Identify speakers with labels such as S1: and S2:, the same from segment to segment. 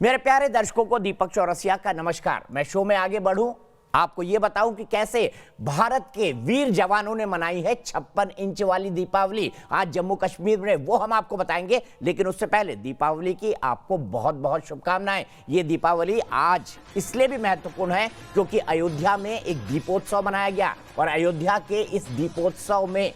S1: मेरे प्यारे दर्शकों को दीपक चौरसिया का नमस्कार। मैं शो में आगे बढ़ूं, आपको यह बताऊं कि कैसे भारत के वीर जवानों ने मनाई है 56 इंच वाली दीपावली आज जम्मू कश्मीर में, वो हम आपको बताएंगे। लेकिन उससे पहले दीपावली की आपको बहुत बहुत शुभकामनाएं। ये दीपावली आज इसलिए भी महत्वपूर्ण है क्योंकि अयोध्या में एक दीपोत्सव मनाया गया और अयोध्या के इस दीपोत्सव में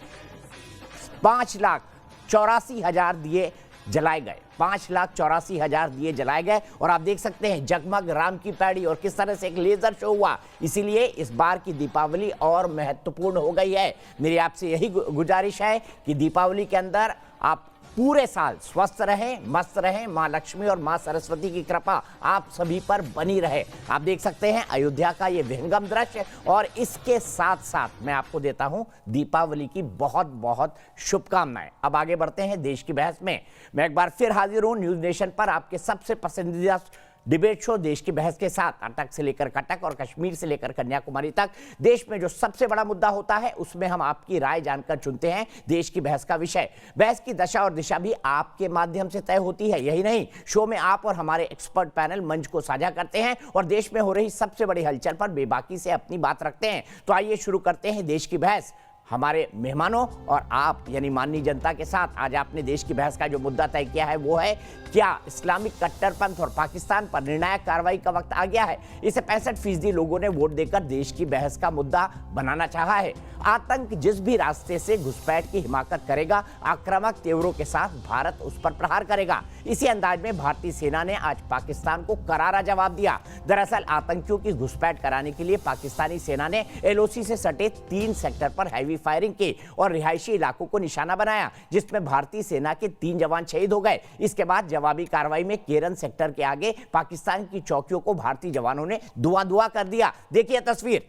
S1: 5,84,000 दिए जलाए गए। 5,84,000 दिए जलाए गए और आप देख सकते हैं जगमग राम की पैड़ी और किस तरह से एक लेजर शो हुआ। इसीलिए इस बार की दीपावली और महत्वपूर्ण हो गई है। मेरी आपसे यही गुजारिश है कि दीपावली के अंदर आप पूरे साल स्वस्थ रहें, मस्त रहें। मां लक्ष्मी और मां सरस्वती की कृपा आप सभी पर बनी रहे। आप देख सकते हैं अयोध्या का ये विहंगम दृश्य और इसके साथ साथ मैं आपको देता हूं दीपावली की बहुत बहुत शुभकामनाएं। अब आगे बढ़ते हैं देश की बहस में। मैं एक बार फिर हाजिर हूं न्यूज नेशन पर आपके सबसे पसंदीदा डिबेट शो देश की बहस के साथ। अटक से लेकर कटक और कश्मीर से लेकर कन्याकुमारी तक देश में जो सबसे बड़ा मुद्दा होता है उसमें हम आपकी राय जानकर चुनते हैं देश की बहस का विषय। बहस की दशा और दिशा भी आपके माध्यम से तय होती है। यही नहीं, शो में आप और हमारे एक्सपर्ट पैनल मंच को साझा करते हैं और देश में हो रही सबसे बड़ी हलचल पर बेबाकी से अपनी बात रखते हैं। तो आइए शुरू करते हैं देश की बहस हमारे मेहमानों और आप यानी माननीय जनता के साथ। आज आपने देश की बहस का जो मुद्दा तय किया है वो है, क्या इस्लामिक कट्टरपंथ और पाकिस्तान पर निर्णायक कार्रवाई का वक्त आ गया है? इसे 65% लोगों ने वोट देकर देश की बहस का मुद्दा बनाना चाहा है। आतंक जिस भी रास्ते से घुसपैठ की हिमाकत करेगा, आक्रामक तेवरों के साथ भारत उस पर प्रहार करेगा। इसी अंदाज में भारतीय सेना ने आज पाकिस्तान को करारा जवाब दिया। दरअसल आतंकियों की घुसपैठ कराने के लिए पाकिस्तानी सेना ने एलओसी से सटे 3 सेक्टर पर हैवी फायरिंग की और रिहायशी इलाकों को निशाना बनाया, जिसमें भारतीय सेना के 3 जवान शहीद हो गए। इसके बाद जवाबी कार्रवाई में केरन सेक्टर के आगे पाकिस्तान की चौकियों को भारतीय जवानों ने धुआं कर दिया। देखिए तस्वीर।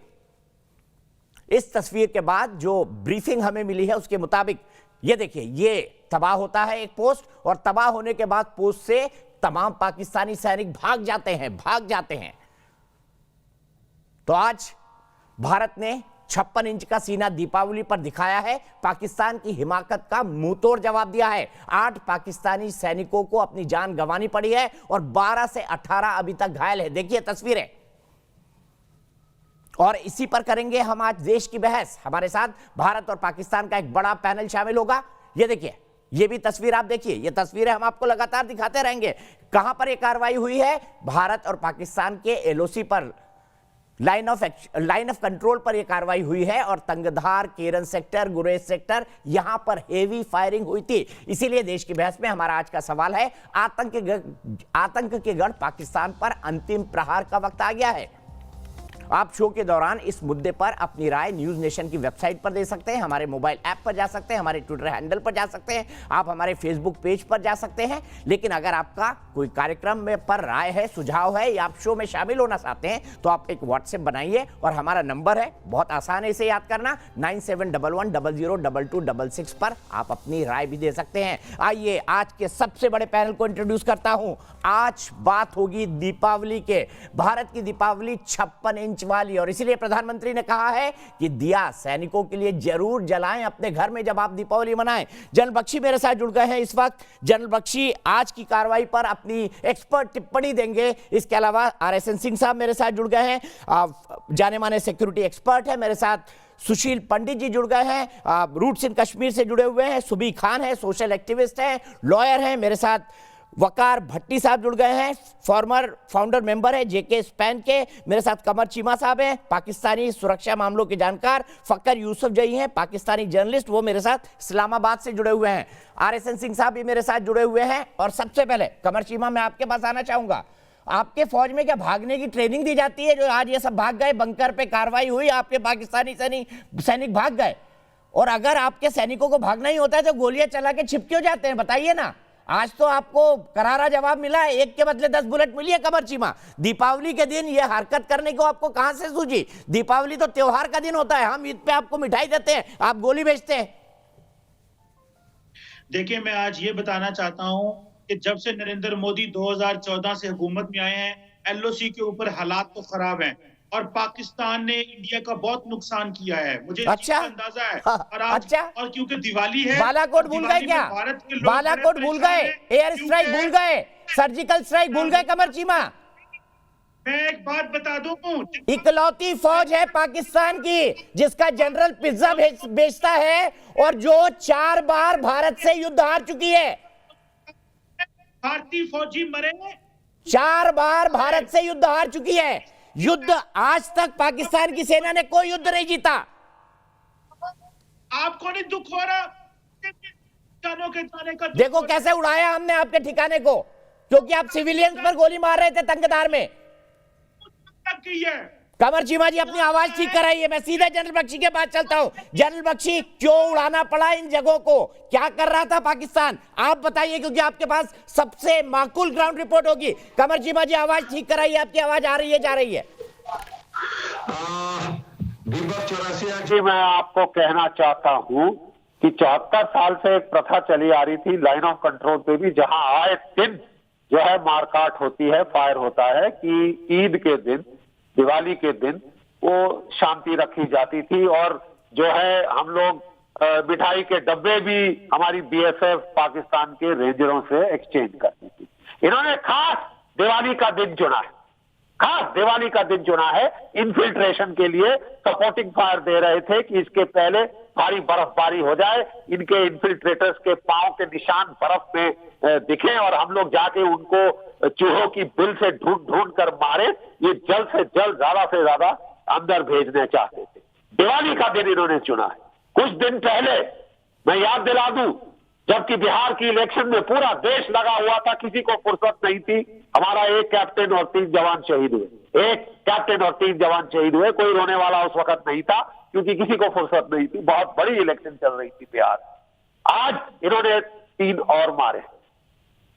S1: इस तस्वीर के बाद जो ब्रीफिंग हमें मिली है उसके मुताबिक ये देखिए, ये तबाह होता है एक पोस्ट और तबाह होने के बाद पोस्ट से तमाम पाकिस्तानी सैनिक भाग जाते हैं। तो आज भारत ने 56 इंच का सीना दीपावली पर दिखाया है। पाकिस्तान की हिमाकत का मुंहतोड़ जवाब दिया है। 8 पाकिस्तानी सैनिकों को अपनी जान गंवानी पड़ी है और 12 से 18 अभी तक घायल है। देखिए तस्वीरें। और इसी पर करेंगे हम आज देश की बहस। हमारे साथ भारत और पाकिस्तान का एक बड़ा पैनल शामिल होगा। ये देखिए, ये भी तस्वीर आप देखिए। ये तस्वीरें हम आपको लगातार दिखाते रहेंगे। कहां पर यह कार्रवाई हुई है? भारत और पाकिस्तान के एलओसी पर लाइन ऑफ कंट्रोल पर यह कार्रवाई हुई है और तंगधार, केरन सेक्टर, गुरेज सेक्टर, यहां पर हेवी फायरिंग हुई थी। इसीलिए देश की बहस में हमारा आज का सवाल है, आतंक के गढ़ पाकिस्तान पर अंतिम प्रहार का वक्त आ गया है। आप शो के दौरान इस मुद्दे पर अपनी राय न्यूज नेशन की वेबसाइट पर दे सकते हैं, हमारे मोबाइल ऐप पर जा सकते हैं, हमारे ट्विटर हैंडल पर जा सकते हैं, आप हमारे फेसबुक पेज पर जा सकते हैं। लेकिन अगर आपका कोई कार्यक्रम में पर राय है, सुझाव है या आप शो में शामिल होना चाहते हैं तो आप एक व्हाट्सएप बनाइए और हमारा नंबर है, बहुत आसान है इसे याद करना, 9711002266 पर आप अपनी राय भी दे सकते हैं। आइए आज के सबसे बड़े पैनल को इंट्रोड्यूस करता हूं। आज बात होगी दीपावली के। भारत की दीपावली 56 इंच वाली और इसीलिए प्रधानमंत्री ने कहा है कि दिया सैनिकों के लिए जरूर जलाएं अपने घर में जब आप दीपावली मनाएं। जनरल बख्शी मेरे साथ जुड़ गए हैं इस वक्त। जनरल बख्शी आज की कार्रवाई पर अपनी एक्सपर्ट टिप्पणी देंगे। इसके अलावा RSN सिंह साहब मेरे साथ जुड़ गए हैं, जाने माने सिक्योरिटी एक्सपर्ट है। मेरे साथ सुशील पंडित जी जुड़ गए हैं, रूट्स इन कश्मीर से जुड़े हुए हैं। सुबी खान है, सोशल एक्टिविस्ट हैं, लॉयर हैं। मेरे साथ वकार भट्टी साहब जुड़ गए हैं, फॉर्मर फाउंडर मेंबर है JK स्पैन के। मेरे साथ कमर चीमा साहब हैं, पाकिस्तानी सुरक्षा मामलों के जानकार। फक्कर यूसुफ जई हैं, पाकिस्तानी जर्नलिस्ट, वो मेरे साथ इस्लामाबाद से जुड़े हुए हैं। RSN सिंह साहब भी मेरे साथ जुड़े हुए हैं। और सबसे पहले कमर चीमा, मैं आपके पास आना चाहूंगा। आपके फौज में क्या भागने की ट्रेनिंग दी जाती है? जो आज ये सब भाग गए, बंकर पे कार्रवाई हुई, आपके पाकिस्तानी सैनिक भाग गए, और अगर आपके सैनिकों को भागना ही होता है तो गोलियां चला के छिप क्यों जाते हैं? बताइए ना। आज तो आपको करारा जवाब मिला है, 1 के बदले 10 बुलेट मिली है। कमर चीमा, दीपावली के दिन ये हरकत करने को आपको कहां से सूझी? दीपावली तो त्योहार का दिन होता है, हम ईद पे आपको मिठाई देते हैं, आप गोली भेजते हैं।
S2: देखिए, मैं आज ये बताना चाहता हूं कि जब से नरेंद्र मोदी 2014 से हुकूमत में आए हैं, LOC के ऊपर हालात तो खराब हैं। और पाकिस्तान ने इंडिया का बहुत नुकसान किया है, मुझे इस चीज
S1: अच्छा।
S2: का अंदाजा है।
S1: हाँ,
S2: और आज
S1: अच्छा।
S2: और क्योंकि दिवाली है,
S1: बालाकोट भूल गए
S2: दिवाली में
S1: क्या?
S2: भारत के लोग
S1: बालाकोट
S2: बड़े
S1: भूल
S2: परेशान
S1: गए,
S2: हैं,
S1: एयर स्ट्राइक
S2: क्योंकि
S1: भूल गए, सर्जिकल स्ट्राइक भूल गए कमर चीमा?
S2: मैं एक बात बता दूं,
S1: इकलौती फौज है पाकिस्तान की जिसका जनरल पिज्जा बेचता है और जो 4 बार भारत से युद्ध हार चुकी है।
S2: भारतीय फौजी मरे,
S1: 4 बार भारत से युद्ध हार चुकी है। युद्ध आज तक पाकिस्तान की सेना ने कोई युद्ध नहीं जीता।
S2: आपको नहीं दुख हो रहा जानों के जाने का?
S1: देखो कैसे उड़ाया हमने आपके ठिकाने को, क्योंकि आप सिविलियंस पर गोली मार रहे थे तंगधार में।
S2: की है
S1: कमर चीमा जी अपनी आवाज ठीक कराइए, मैं सीधे जनरल बख्शी के पास चलता हूं। जनरल बख्शी, क्यों उड़ाना पड़ा इन जगहों को? क्या कर रहा था पाकिस्तान? आप बताइए, क्योंकि आपके पास सबसे माकूल ग्राउंड रिपोर्ट होगी। कमर चीमा जी आवाज ठीक कराइए, आपकी आवाज आ रही है, जा रही है।
S3: दीपक चौरसिया जी, मैं आपको कहना चाहता हूं कि 74 साल से एक प्रथा चली आ रही थी लाइन ऑफ कंट्रोल पे भी, जहां आए दिन जो है मारकाट होती है, फायर होता है, कि ईद के दिन, दिवाली के दिन वो शांति रखी जाती थी और जो है हम लोग मिठाई के डब्बे भी हमारी बीएसएफ पाकिस्तान के रेंजरों से एक्सचेंज करती थी। इन्होंने खास दिवाली का दिन चुना है, खास दिवाली का दिन चुना है इन्फिल्ट्रेशन के लिए। सपोर्टिंग फायर दे रहे थे कि इसके पहले भारी बर्फबारी हो जाए, इनके इन्फिल्ट्रेटर्स के पांव के निशान बर्फ में दिखे और हम लोग जाके उनको चूहों की बिल से ढूंढ ढूंढ कर मारे। ये जल्द से जल्द, ज्यादा से ज्यादा अंदर भेजने चाहते थे। दिवाली का दिन इन्होंने चुना है। कुछ दिन पहले मैं याद दिला दूं, जबकि बिहार की इलेक्शन में पूरा देश लगा हुआ था, किसी को फुर्सत नहीं थी, हमारा एक कैप्टन और 3 जवान शहीद हुए, एक कैप्टन और 3 जवान शहीद हुए। कोई रोने वाला उस वक्त नहीं था, क्योंकि किसी को फुर्सत नहीं थी, बहुत बड़ी इलेक्शन चल रही थी बिहार। आज इन्होंने 3 और मारे,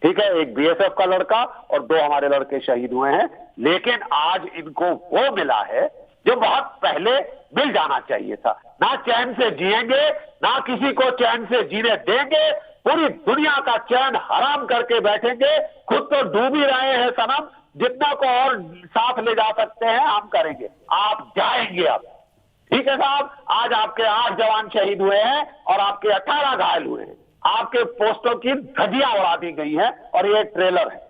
S3: ठीक है, एक बीएसएफ का लड़का और 2 हमारे लड़के शहीद हुए हैं। लेकिन आज इनको वो मिला है जो बहुत पहले मिल जाना चाहिए था। ना चैन से जिएंगे, ना किसी को चैन से जीने देंगे, पूरी दुनिया का चैन हराम करके बैठेंगे। खुद तो डूब ही रहे हैं सनम, जितना को और साथ ले जा सकते हैं हम करेंगे। आप जाएंगे अब, ठीक है साहब। आज आपके 8 जवान शहीद हुए हैं और आपके 18 घायल हुए हैं। आपके पोस्टों की धज्जियां उड़ा दी गई हैं और ये ट्रेलर है।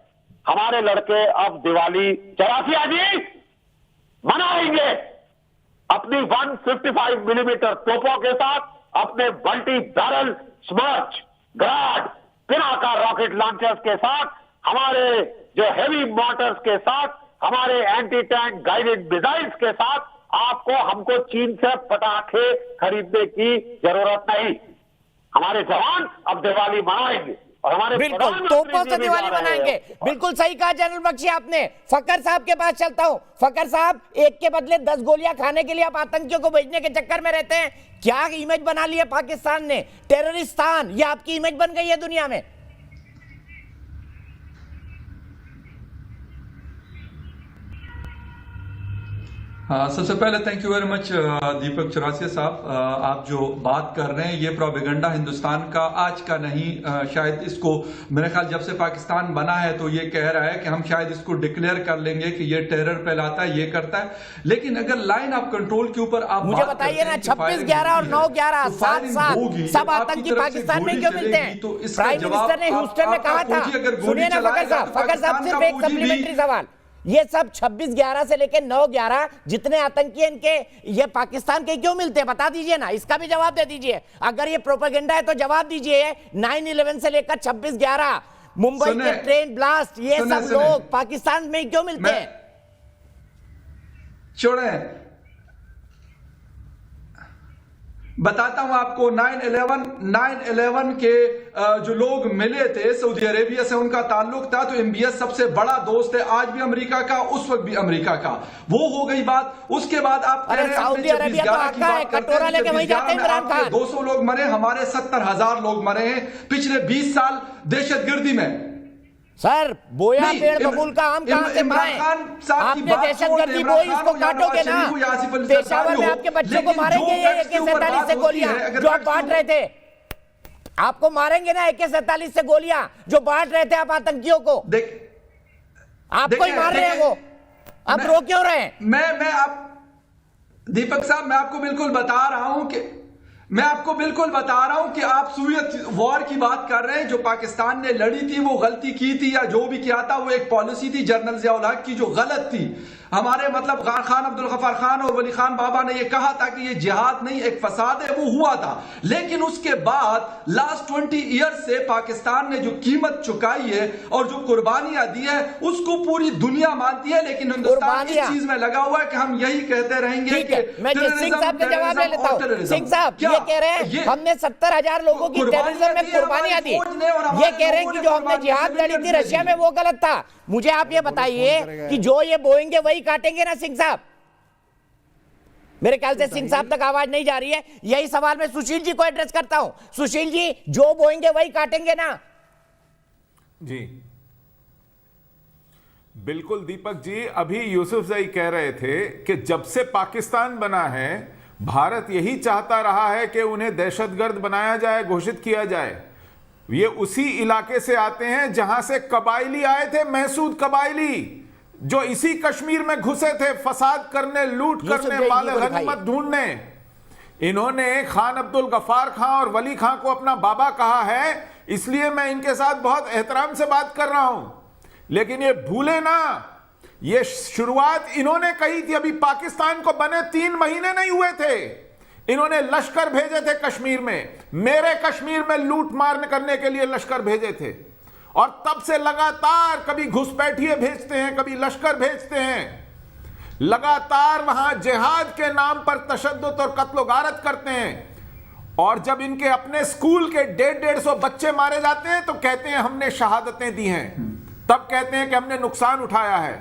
S3: हमारे लड़के अब दिवाली चौरासिया जी मनाएंगे अपनी 155 मिलीमीटर तोपों के साथ, अपने multi barrel स्मर्च, grad, Pinaka rocket launchers के साथ, हमारे जो हेवी मोटर्स के साथ, हमारे एंटी टैंक गाइडेड मिसाइल्स के साथ। आपको हमको चीन से पटाखे खरीदने की जरूरत नहीं। हमारे जवान अब दिवाली मनाएंगे और हमारे
S1: बिल्कुल तोपों से दिवाली मनाएंगे। बिल्कुल सही कहा जनरल बख्शी आपने। फकर साहब के पास चलता हूं। फकर साहब, एक के बदले 10 गोलियां खाने के लिए आप आतंकियों को भेजने के चक्कर में रहते हैं। क्या इमेज बना ली है पाकिस्तान ने? टेररिस्तान, ये आपकी इमेज बन गई है दुनिया में।
S4: सबसे पहले थैंक यू वेरी मच दीपक चौरसिया साहब। आप जो बात कर रहे हैं ये प्रोपेगेंडा हिंदुस्तान का आज का नहीं, शायद इसको मेरे ख्याल जब से पाकिस्तान बना है तो ये कह रहा है कि हम शायद इसको डिक्लेयर कर लेंगे कि ये टेरर फैलाता है, ये करता है। लेकिन अगर लाइन ऑफ कंट्रोल के ऊपर आप
S1: मुझे बताइए ना, 26/11 और 9/11 साथ सब आतंकी पाकिस्तान में क्यों मिलते हैं? प्राइम मिनिस्टर ने ह्यूस्टन में कहा था। सुनिए ना फकर साहब, सिर्फ एक सप्लीमेंट्री सवाल, ये सब 26/11 से लेकर 9/11 जितने आतंकी इनके ये पाकिस्तान के क्यों मिलते हैं? बता दीजिए ना, इसका भी जवाब दे दीजिए। अगर ये प्रोपेगेंडा है तो जवाब दीजिए। 9/11 से लेकर 26/11 मुंबई के ट्रेन ब्लास्ट, ये सब लोग पाकिस्तान में क्यों मिलते हैं?
S4: छोड़े, बताता हूं आपको। 9/11 के जो लोग मिले थे सऊदी अरेबिया से, उनका ताल्लुक था, तो MBS सबसे बड़ा दोस्त है आज भी अमेरिका का, उस वक्त भी अमेरिका का। वो हो गई बात। उसके बाद आप कह रहे हैं
S1: सऊदी अरेबिया तो आका है, कटोरा लेके वहीं जाते हैं इमरान खान।
S4: 200 लोग मरे, हमारे 70,000 लोग मरे हैं पिछले 20 साल दहशतगर्दी में।
S1: सर, बोया पेड़ बबूल का आम कहां से पाए? आपने दहशतगर्दी बोई, उसको काटोगे ना। पेशावर में आपके बच्चों को मारेंगे ये AK-47 से गोलियां जो आप बांट रहे थे। आपको मारेंगे ना AK-47 से गोलियां जो बांट रहे थे आप आतंकियों को। आपको ही मार रहे हैं वो। आप रो क्यों रहे हैं?
S4: मैं आप दीपक साहब, मैं आपको बिल्कुल बता रहा हूं कि आप सूयत वॉर की बात कर रहे हैं। जो पाकिस्तान ने लड़ी थी, वो गलती की थी या जो भी किया था, वो एक पॉलिसी थी जनरल ज़िया-उल हक की जो गलत थी। हमारे मतलब खान अब्दुल गफ्फार खान और वली खान बाबा ने ये कहा था कि ये जिहाद नहीं, एक फसाद है, वो हुआ था। लेकिन उसके बाद लास्ट 20 ईयर से पाकिस्तान ने जो कीमत चुकाई है और जो कुर्बानियां दी है, उसको पूरी दुनिया मानती है। लेकिन हिंदुस्तान इस चीज में लगा हुआ है कि हम यही कहते रहेंगे कि
S1: मैं सिंह साहब का जवाब ले लेता हूं। सिंह साहब ये कह रहे हैं हमने 70,000 लोगों की टेररिज्म में कुर्बानियां दी। ये कह रहे हैं कि जो हमने जिहाद लड़ी थी रशिया में वो गलत था। मुझे आप ये बताइए कि जो ये बोएंगे वही काटेंगे ना सिंह साहब? मेरे ख्याल से सिंह साहब तक आवाज नहीं जा रही है। यही सवाल मैं सुशील जी को एड्रेस करता हूं। सुशील जी, जो बोएंगे वही काटेंगे ना?
S5: जी बिल्कुल दीपक जी, अभी यूसुफ जई कह रहे थे कि जब से पाकिस्तान बना है भारत यही चाहता रहा है कि उन्हें दहशतगर्द बनाया जाए, घोषित किया जाए। ये उसी इलाके से आते हैं जहां से कबायली आए थे, महसूद कबायली, जो इसी कश्मीर में घुसे थे फसाद करने, लूट करने, माल गनीमत ढूंढने। इन्होंने खान अब्दुल गफ्फार खां और वली खां को अपना बाबा कहा है, इसलिए मैं इनके साथ बहुत एहतराम से बात कर रहा हूं। लेकिन ये भूले ना, ये शुरुआत इन्होंने कही थी। अभी पाकिस्तान को बने 3 महीने नहीं हुए थे, इन्होंने लश्कर भेजे थे कश्मीर में, मेरे कश्मीर में लूट मार करने के लिए लश्कर भेजे थे। और तब से लगातार कभी घुसपैठिए भेजते हैं, कभी लश्कर भेजते हैं, लगातार वहां जिहाद के नाम पर तशद्दुद और कत्ल गारत करते हैं। और जब इनके अपने स्कूल के 150-150 बच्चे मारे जाते हैं तो कहते हैं हमने शहादतें दी हैं, तब कहते हैं कि हमने नुकसान उठाया है।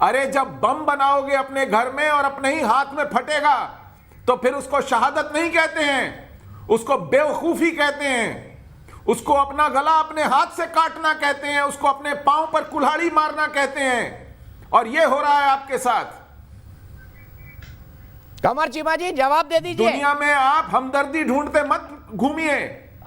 S5: अरे जब बम बनाओगे अपने घर में और अपने ही हाथ में फटेगा तो फिर उसको शहादत नहीं कहते हैं, उसको बेवकूफी कहते हैं, उसको अपना गला अपने हाथ से काटना कहते हैं, उसको अपने पांव पर कुल्हाड़ी मारना कहते हैं। और ये हो रहा है आपके साथ।
S1: कमर चीमा जी जवाब दे दीजिए।
S5: दुनिया में आप हमदर्दी ढूंढते मत घूमिए,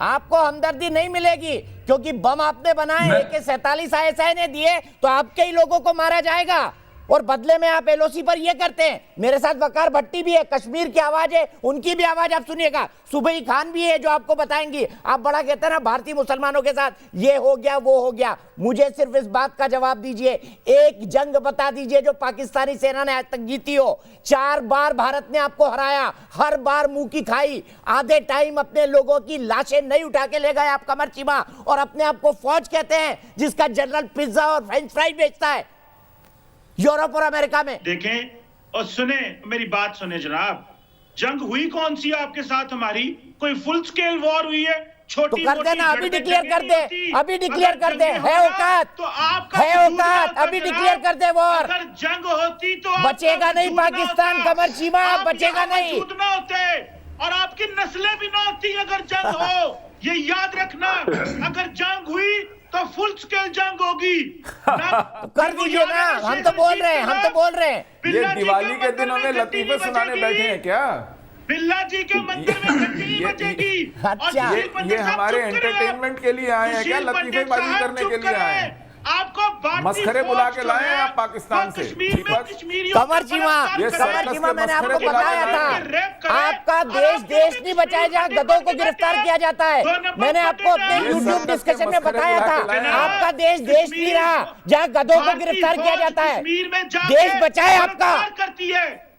S1: आपको हमदर्दी नहीं मिलेगी, क्योंकि बम आपने बनाए AK-47 ISI ने दिए तो आपके ही लोगों को मारा जाएगा। और बदले में आप LOC पर ये करते हैं। मेरे साथ वकार भट्टी भी है, कश्मीर की आवाज है, उनकी भी आवाज आप सुनिएगा। सुबही खान भी है जो आपको बताएंगी। आप बड़ा कहते हैं ना भारतीय मुसलमानों के साथ ये हो गया वो हो गया। मुझे सिर्फ इस बात का जवाब दीजिए, एक जंग बता दीजिए जो पाकिस्तानी सेना ने आज तक जीती हो। 4 बार भारत ने आपको हराया, हर बार मुंह की खाई। आधे टाइम अपने लोगों की लाशें नहीं उठा के ले गए आप कमर चीमा, और अपने आप को फौज कहते हैं जिसका जनरल पिज्जा और फ्रेंच फ्राइज बेचता है यूरोप और अमेरिका में।
S2: देखें और सुने, मेरी बात सुने जनाब। जंग हुई कौन सी आपके साथ? हमारी कोई फुल स्केल वॉर हुई है? छोटी
S1: तो कर देना, अभी डिक्लेयर कर दे, अभी डिक्लेयर कर दे। है औकात
S2: तो आपका
S1: है औकात, अभी डिक्लेयर कर दे वॉर।
S2: अगर जंग होती तो
S1: बचेगा नहीं पाकिस्तान कमर चीमा, बचेगा नहीं।
S2: ना होते और आपकी नस्लें भी ना होती अगर जंग हो। ये याद रखना, अगर जंग हुई तो फुल स्केल जंग होगी।
S1: कर दीजिए ना, हम तो बोल रहे हैं, हम तो बोल रहे हैं।
S5: ये दिवाली के दिन हमें लतीफे सुनाने बैठे हैं क्या?
S2: बिल्ला जी के मंदिर में घंटी नहीं बजेगी।
S1: अच्छा,
S5: ये हमारे एंटरटेनमेंट के लिए आए हैं क्या? लतीफेबाजी करने के लिए आए हैं?
S2: आपको
S5: मस्खरे बुला के लाए हैं आप पाकिस्तान से?
S1: कमर चीमा मैंने आपको बताया था, आपका देश नहीं बचाया जहाँ गधों को गिरफ्तार किया जाता है। मैंने आपको अपने YouTube डिस्कशन में बताया था, आपका देश नहीं रहा जहाँ गधों को गिरफ्तार किया जाता है। देश बचाए आपका।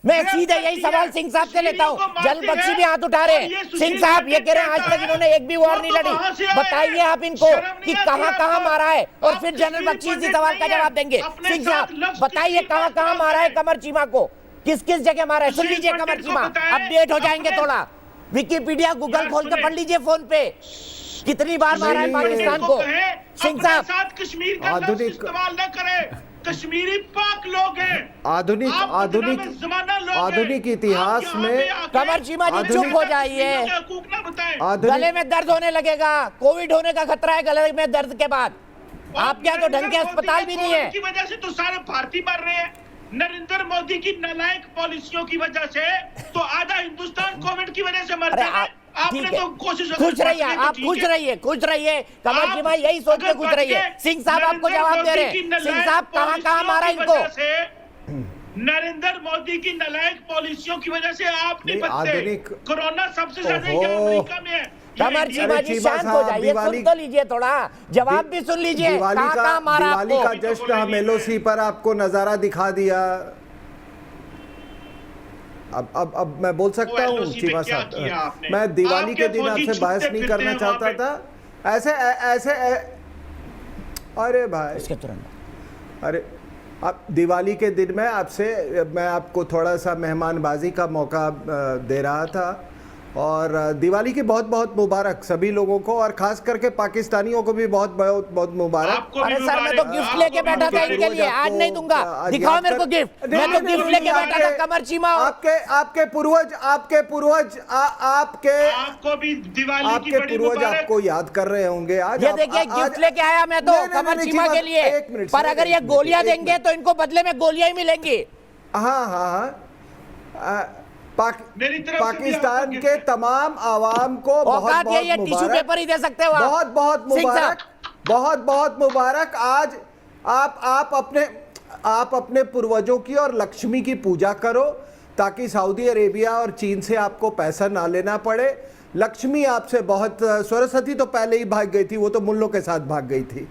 S1: मैं सीधे यही सवाल सिंह साहब से लेता हूँ। जल बख्शी भी हाथ उठा रहे हैं। सिंह साहब ये कह रहे हैं आज तक इन्होंने एक भी वॉर नहीं लड़ी। बताइए आप इनको कि कहां मारा है, और फिर जनरल बख्शी इसी सवाल का जवाब देंगे। सिंह साहब बताइए कहां मारा है कमर चीमा को, किस किस जगह मारा है? सुन लीजिए कमर चीमा, अपडेट हो जाएंगे थोड़ा। विकिपीडिया गूगल खोल के पढ़ लीजिए फोन पे, कितनी बार मारा है पाकिस्तान को। सिंह साहब
S2: कश्मीर का लफ्ज इस्तेमाल न करें, कश्मीरी पाक लोग हैं।
S6: आधुनिक इतिहास में
S1: कमर चीमा जी चुप हो जाइए, गले में दर्द होने लगेगा। कोविड होने का खतरा है गले में दर्द के बाद। आपके यहाँ तो ढंग के अस्पताल भी नहीं है।
S2: की वजह से तो सारे भारतीय मर रहे हैं। नरेंद्र मोदी की नालायक पॉलिसियों की वजह से तो आधा हिंदुस्तान कोविड की वजह से मरता है। आपने तो कोशिश
S1: खुश रहिए, आप खुश रहिए कमर चीमा, यही सोच के खुश रहिए। सिंह साहब आपको जवाब दे रहे हैं। सिंह साहब कहां मारा इनको?
S2: नरेंद्र मोदी की नालायक पॉलिसियों की वजह से आप नहीं
S6: नहीं,
S2: बचते।
S6: आधुनिक-
S2: कोरोना सबसे ज्यादा
S6: ओहो।
S2: यहाँ अमेरिका में है।
S1: कमर
S2: ये
S1: चीमा
S2: इंडिया-
S1: जी
S6: चीमा
S1: शांत हो
S6: साहब,
S1: जाइए, सुन
S6: दिवाली-
S1: तो लीजिए, थोड़ा जवाब भी सुन लीजिए।
S6: दिवाली
S1: कहाँ मारा
S6: दिवाली
S1: आपको?
S6: का जश्न हम एलओसी पर आपको नजारा दिखा दिया। अब मैं बोल सकता हूँ
S2: LOC पे
S6: चीमा
S2: क्या किया
S6: साहब,
S2: आपने?
S6: मैं दिवाली के
S2: आपके
S6: दिन
S2: फौजी
S6: आपसे बहस
S2: छुपते
S6: नहीं
S2: फिरते
S6: करना
S2: हैं
S6: चाहता
S2: वहाँ
S6: था। ऐसे अरे भाई,
S1: इसके तुरंत
S6: अरे अब दिवाली के दिन में आपसे मैं आपको थोड़ा सा मेहमानबाजी का मौका दे रहा था, और दिवाली की बहुत बहुत मुबारक सभी लोगों को, और खास करके पाकिस्तानियों को भी बहुत बहुत बहुत मुबारक।
S2: आपको भी
S1: अरे सर, मैं तो
S2: मुबारक,
S1: गिफ्ट
S2: आपको
S1: लेके
S2: भी
S1: बैठा था
S2: मुबारक।
S1: इनके लिए, आज नहीं दूंगा। दिखाओ मेरे को गिफ्ट, मैं तो गिफ्ट लेके बैठा था। कमर चीमा
S6: आपके पूर्वज आपके
S2: आपको भी दिवाली की
S6: आपके
S2: बड़ी
S6: पूर्वज
S2: मुबारक।
S6: आपको याद कर रहे होंगे आज।
S1: ये देखिए गिफ्ट लेके आया मैं तो कमर चीमा के लिए, पर अगर ये गोलियां देंगे तो इनको बदले में गोलियां ही मिलेंगी।
S6: हाँ,
S2: मेरी तरफ से भी
S6: पाकिस्तान
S2: आपको
S6: के
S2: गिफ्ट।
S6: तमाम आवाम को बहुत
S1: औकात
S6: बहुत
S1: ये टिश्यू
S6: मुबारक,
S1: पेपर ही दे सकते हो आप।
S6: बहुत बहुत
S1: सिंह साहब।
S6: मुबारक, बहुत बहुत मुबारक। आज आप अपने पूर्वजों की और लक्ष्मी की पूजा करो, ताकि सऊदी अरेबिया और चीन से आपको पैसा ना लेना पड़े। लक्ष्मी आपसे बहुत, सरस्वती तो पहले ही भाग गई थी, वो तो मुल्लों के साथ भाग गई थी,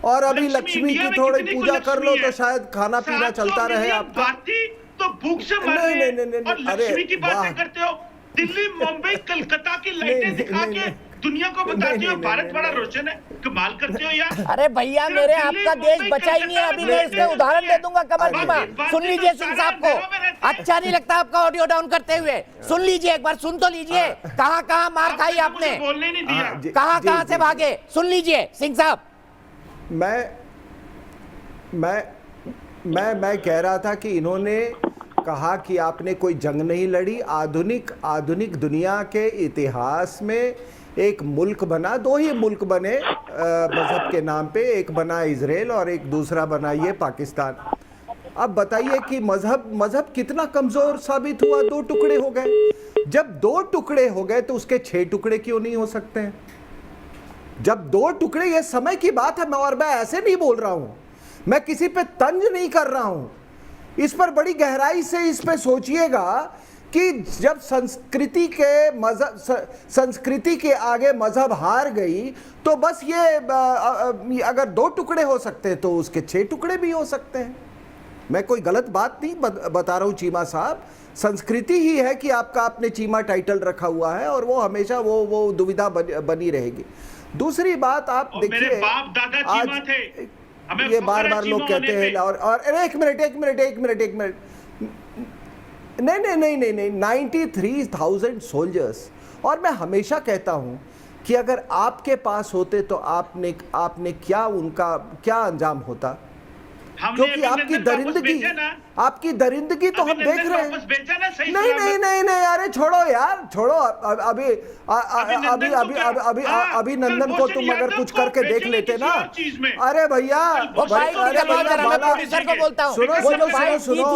S6: और अभी लक्ष्मी
S2: इंडिया
S6: की
S2: में
S6: थोड़ी
S2: कितनी
S6: पूजा कर लो
S2: लक्ष्मी
S6: तो
S2: है?
S6: शायद खाना पीना
S2: 700
S6: चलता रहे
S2: मिलियन
S6: आपका।
S2: भारतीय तो भूख से मर
S6: नहीं,
S2: रहे हैं,
S6: नहीं, नहीं,
S2: और
S6: अरे,
S2: लक्ष्मी की
S6: वाह।
S2: बातें करते हो। दिल्ली, मुंबई, कलकत्ता की लाइटें
S6: नहीं,
S2: दिखा
S6: नहीं,
S2: के
S6: नहीं।
S2: दुनिया को बताते
S6: नहीं,
S2: हो
S6: नहीं,
S2: भारत
S6: नहीं,
S2: बड़ा
S6: नहीं।
S2: रोशन है। कमाल करते हो यार।
S1: अरे भैया,
S2: सिर्फ
S1: मेरे
S2: दिल्ली,
S1: आपका देश
S2: मुंबई,
S1: बचा ही नहीं है। अभी मैं इसका उदाहरण दे दूंगा कमर चीमा, सुन लीजिए सिंह साहब को। अच्छा नहीं लगता आपका ऑडियो डाउन करते हुए? सुन लीजिए एक बार, सुन तो लीजिए। कहाँ कहाँ मार खाई आपने,
S2: मुझे बोलने नहीं दिया।
S1: कहाँ कहाँ से भागे, सुन लीजिए सिंह साहब।
S6: मैं कह रहा था कि इन्होंने कहा कि आपने कोई जंग नहीं लड़ी। आधुनिक दुनिया के इतिहास में एक मुल्क बना, दो ही मुल्क बने मजहब के नाम पे, एक बना इजराइल और एक दूसरा बना ये पाकिस्तान। अब बताइए कि मजहब कितना कमजोर साबित हुआ, दो टुकड़े हो गए। जब दो टुकड़े हो गए तो उसके 6 टुकड़े क्यों नहीं हो सकते हैं? जब 2 टुकड़े, ये समय की बात है, और मैं ऐसे नहीं बोल रहा हूं, मैं किसी पे तंज नहीं कर रहा हूं। इस पर बड़ी गहराई से इस पे सोचिएगा कि जब संस्कृति के आगे मजहब हार गई, तो बस ये अगर 2 टुकड़े हो सकते हैं तो उसके 6 टुकड़े भी हो सकते हैं। मैं कोई गलत बात नहीं बता रहा हूं चीमा साहब। संस्कृति ही है कि आपने चीमा टाइटल रखा हुआ है, और वो हमेशा वो दुविधा बनी रहेगी। दूसरी बात, आप देखिए,
S2: मेरे बाप दादा चीमा थे, हमें
S6: ये
S2: फख्र
S6: बार
S2: है
S6: लोग
S2: चीमा
S6: कहते
S2: होने
S6: हैं,
S2: पे।
S6: और एक मिनट, नहीं, 93,000 सोल्जर्स। और मैं हमेशा कहता हूं कि अगर आपके पास होते तो आपने क्या अंजाम होता,
S2: हमने
S6: क्योंकि आपकी दरिंदगी तो हम देख रहे हैं। नहीं, अरे छोड़ो, अभी नंदन को तुम अगर कुछ करके देख लेते ना। अरे भैया,
S1: सुनो,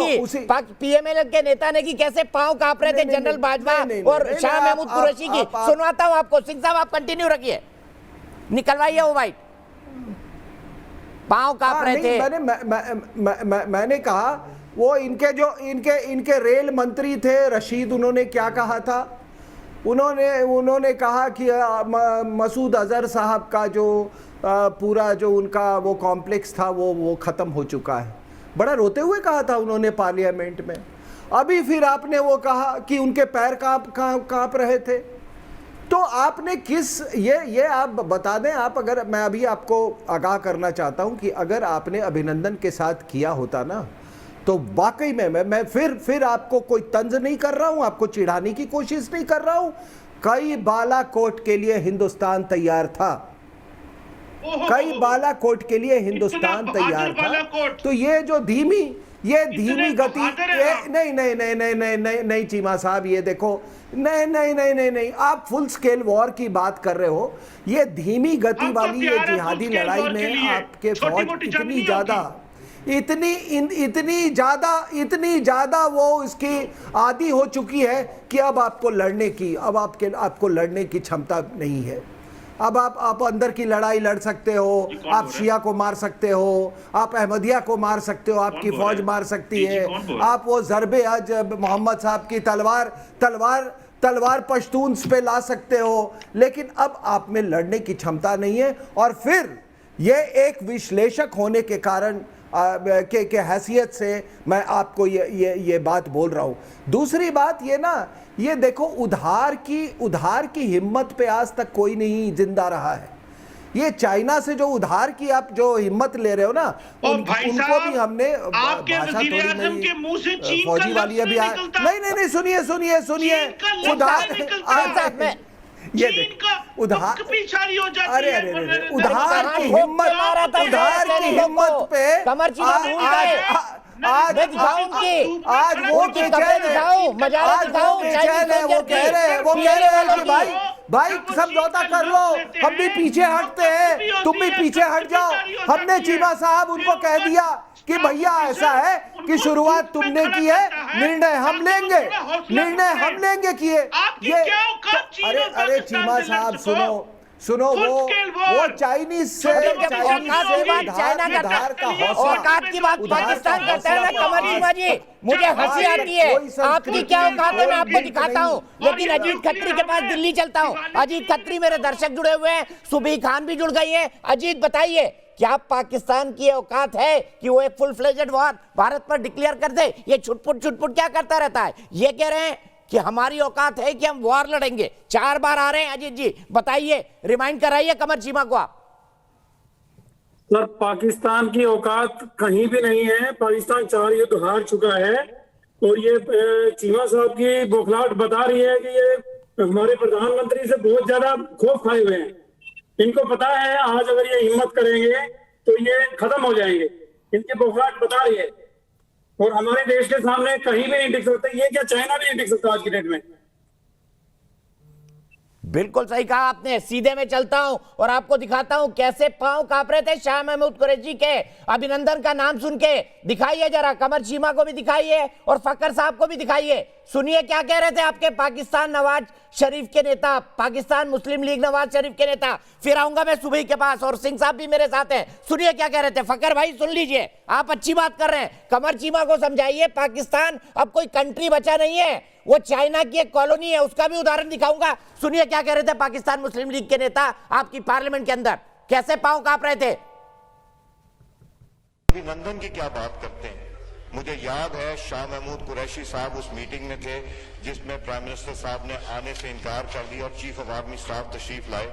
S1: पीएमएल के नेता ने कि कैसे पांव कांप रहे थे जनरल बाजवा और शाह महमूद कुरैशी की, सुनवाता हूं आपको। सिंह साहब आप कंटिन्यू रखिए, निकलवाइए वो बाइट। पांव कांप रहे थे।
S6: मैंने कहा वो इनके रेल मंत्री थे रशीद, उन्होंने क्या कहा था? उन्होंने कहा कि मसूद अजहर साहब का जो पूरा जो उनका वो कॉम्प्लेक्स था वो खत्म हो चुका है। बड़ा रोते हुए कहा था उन्होंने पार्लियामेंट में। अभी फिर आपने वो कहा कि उनके पैर कांप रहे थे। तो आपने ये आप बता दें, आप अगर, मैं अभी आपको आगाह करना चाहता हूं कि अगर आपने अभिनंदन के साथ किया होता ना, तो वाकई में मैं फिर आपको कोई तंज नहीं कर रहा हूं, आपको चिढ़ाने की कोशिश नहीं कर रहा हूं। कई बालाकोट के लिए हिंदुस्तान तैयार था, कई बालाकोट के लिए हिंदुस्तान तैयार था। तो ये जो धीमी गति, नहीं चीमा साहब, ये देखो, नहीं, आप फुल स्केल वॉर की बात कर रहे हो। ये धीमी गति वाली ये जिहादी लड़ाई में आपके फौज इतनी ज्यादा वो इसकी आदी हो चुकी है कि अब आपको लड़ने की क्षमता नहीं है। अब आप अंदर की लड़ाई लड़ सकते हो, आप शिया को मार सकते हो, आप अहमदिया को मार सकते हो, आपकी फौज मार सकती है, आप वो ज़रबे आज मोहम्मद साहब की तलवार पश्तून्स पे ला सकते हो, लेकिन अब आप में लड़ने की क्षमता नहीं है। और फिर ये एक विश्लेषक होने के कारण के हैसियत से मैं आपको ये बात बोल रहा हूं। दूसरी बात ये ना, ये देखो उधार की हिम्मत पे आज तक कोई नहीं जिंदा रहा है। ये चाइना से जो उधार की आप जो हिम्मत ले रहे हो ना, उनको भी हमने
S2: आपके वज़ीर आज़म के मुंह से चीन का
S6: फौजी वाली अभी नहीं सुनिए उधार ये उधार की हिम्मत पे आज वो बेचैन है, वो कह रहे हैं कि भाई समझौता कर लो, हम भी पीछे हटते हैं, तुम भी पीछे हट जाओ। हमने चीमा साहब उनको कह दिया कि भैया ऐसा है कि शुरुआत तुमने की है, निर्णय हम लेंगे किए ये। अरे चीमा साहब सुनो वो चाइनीज से
S1: चाइना का औकात की बात पाकिस्तान करता है ना कमर चीमा जी, मुझे हंसी आती है। आपकी क्या औकात है मैं आपको दिखाता हूँ, लेकिन अजीत खत्री के पास दिल्ली चलता हूँ। अजीत खत्री मेरे दर्शक जुड़े हुए हैं, सुबीर खान भी जुड़ गई है। अजीत बताइए, क्या पाकिस्तान की औकात है कि वो एक फुल फ्लेजेड वॉर भारत पर डिक्लेयर कर दे? ये छुटपुट क्या करता रहता है? ये कह रहे हैं कि हमारी औकात है कि हम वॉर लड़ेंगे। 4 बार आ रहे हैं अजीत जी, बताइए, रिमाइंड कराइए कमर चीमा को आप।
S7: सर, पाकिस्तान की औकात कहीं भी नहीं है। पाकिस्तान 4 युद्ध हार चुका है और ये चीमा साहब की बौखलाहट बता रही है कि ये हमारे प्रधानमंत्री से बहुत ज्यादा खौफ खाए हुए हैं। इनको पता है आज अगर ये हिम्मत करेंगे तो ये खत्म हो जाएंगे। इनकी बौखलाहट बता रही है और हमारे देश के सामने कहीं भी नहीं टिक सकते। ये क्या चाइना भी नहीं टिक सकता आज की डेट में।
S1: बिल्कुल सही कहा आपने। सीधे में चलता हूं और आपको दिखाता हूं कैसे पांव कांप रहे थे शाह महमूद कुरैशी के। अभिनंदन का नाम सुन के दिखाइए जरा, कमर चीमा को भी दिखाइए और फकर साहब को भी दिखाइए। सुनिए क्या कह रहे थे आपके पाकिस्तान नवाज शरीफ के नेता, पाकिस्तान मुस्लिम लीग नवाज शरीफ के नेता। फिर आऊंगा मैं सुबह के पास और सिंह साहब भी मेरे साथ हैं। सुनिए क्या कह रहे थे। फकर भाई सुन लीजिए, आप अच्छी बात कर रहे हैं। कमर चीमा को समझाइए पाकिस्तान अब कोई कंट्री बचा नहीं है, वो चाइना की एक कॉलोनी है। उसका भी उदाहरण दिखाऊंगा। सुनिए क्या कह रहे थे पाकिस्तान मुस्लिम लीग के नेता आपकी पार्लियामेंट के अंदर, कैसे पांव कांप रहे थे।
S8: अभिनंदन की क्या बात करते हैं। मुझे याद है शाह महमूद कुरैशी साहब उस मीटिंग में थे जिसमें प्राइम मिनिस्टर साहब ने आने से इनकार कर दिया और चीफ ऑफ आर्मी स्टाफ तशरीफ लाए।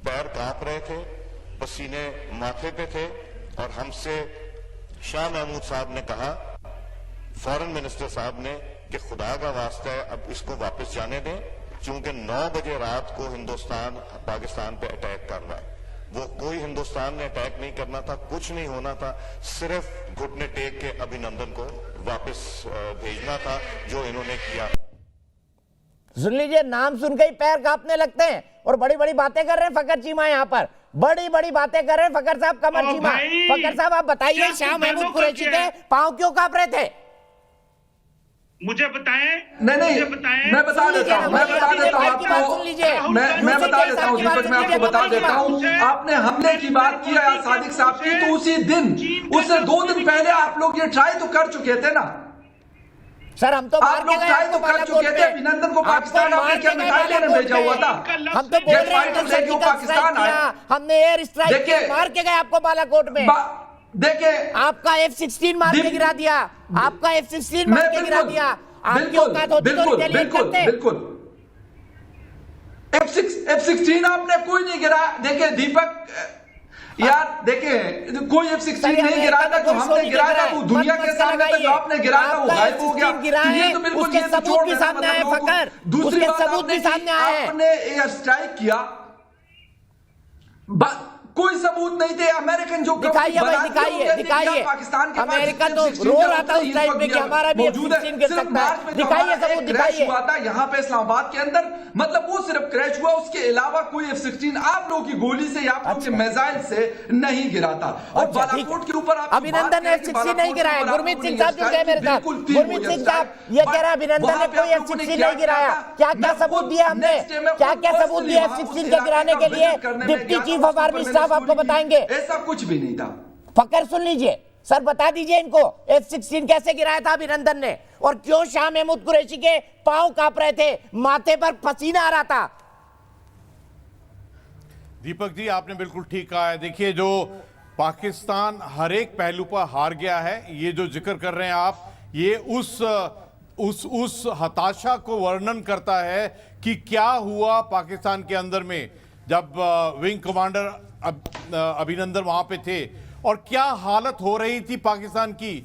S8: पैर कांप रहे थे, पसीने माथे पे थे और हमसे शाह महमूद साहब ने कहा, फॉरेन मिनिस्टर साहब ने, कि खुदा का वास्ता है अब इसको वापस जाने दें, क्योंकि 9 बजे रात को हिंदुस्तान पाकिस्तान पे अटैक कर रहा है। वो कोई हिंदुस्तान ने अटैक नहीं करना था, कुछ नहीं होना था, सिर्फ घुटने टेक के अभिनंदन को वापस भेजना था, जो इन्होंने किया।
S1: सुन लीजिए, नाम सुन के ही पैर कांपने लगते हैं और बड़ी बड़ी बातें कर रहे हैं फकर चीमा। यहाँ पर बड़ी बड़ी बातें कर रहे हैं फकर साहब, कमर चीमा। फकर साहब आप बताइए, शाह महमूद कुरैशी के पांव क्यों कांप रहे थे?
S2: मुझे बताएं।
S4: नहीं, मैं बता देता हूँ आपको। मैं बता देता हूँ दीपक, मैं आपको बता देता हूँ। आपने हमले की बात की है सादिक साहब की, तो उसी दिन, उससे 2 दिन पहले आप लोग ये ट्राई तो कर चुके थे ना
S1: सर। हम तो
S4: आप लोग ट्राई तो कर चुके थे। अभिनंदन को पाकिस्तान आपने क्या मिठाई लेने भेजा हुआ था?
S1: हम तो बोल रहे हैं
S4: पाकिस्तान आया,
S1: हमने एयर स्ट्राइक मार के गए आपको बालाकोट में।
S8: देखे
S1: आपका F-16 मार के गिरा दिया, आपका F-16 मार के गिरा दिया। आपकी औकात होती तो रिटेलिएट करते।
S4: बिल्कुल F-16 आपने कोई नहीं गिराया। देखे दीपक यार, देखे कोई F-16 नहीं गिराया था, जो हमने गिराया था वो दुनिया के सामने तक आपने गिराया था, वो गायब हो गया। ये तो बिल्कुल
S1: उसके सबूत भी सामने आए फकर, उसके सबूत भी सामने आए।
S4: आपने एयर स्ट्राइक किया, कोई सबूत नहीं थे। अमेरिकन जो
S1: दिखाइए भाई, दिखाइए
S4: पाकिस्तान के
S1: अमेरिका तो रो रहा था उस टाइम पे कि हमारा भी F-16 गिर सकता है। दिखाइए सबूत, दिखाइए।
S4: हुआ था यहाँ पे इस्लामाबाद के अंदर, मतलब वो सिर्फ क्रैश हुआ, उसके अलावा कोई F-16 आप लोगों की गोली से या आप लोगों के मिसाइल से नहीं गिरा था। और बालाकोट के ऊपर
S1: अभिनंदन ने F-16 नहीं गिराया। गुरमीत सिंह साहब जुड़ गए मेरे साथ। गुरमीत सिंह साहब ये कह रहा है अभिनंदन ने कोई F-16 नहीं गिराया। क्या क्या सबूत दिया हमने, क्या क्या सबूत दिया F-16 के गिराने के लिए? Deputy chief of army staff आपको बताएंगे।
S4: ऐसा कुछ भी नहीं था।
S1: फकर सुन लीजिए सर, बता दीजिए इनको F-16 कैसे गिराया था अभिनंदन ने, और क्यों शाह महमूद कुरैशी के पांव कांप रहे थे, माथे पर पसीना आ रहा था।
S9: दीपक जी आपने बिल्कुल ठीक कहा है। देखिए जो पाकिस्तान हर एक पहलू पर हार गया है, ये जो जिक्र कर रहे हैं आप, ये उस हताशा को वर्णन करता है कि क्या हुआ पाकिस्तान के अंदर में जब विंग कमांडर अभिनंदन वहां पे थे, और क्या हालत हो रही थी पाकिस्तान की,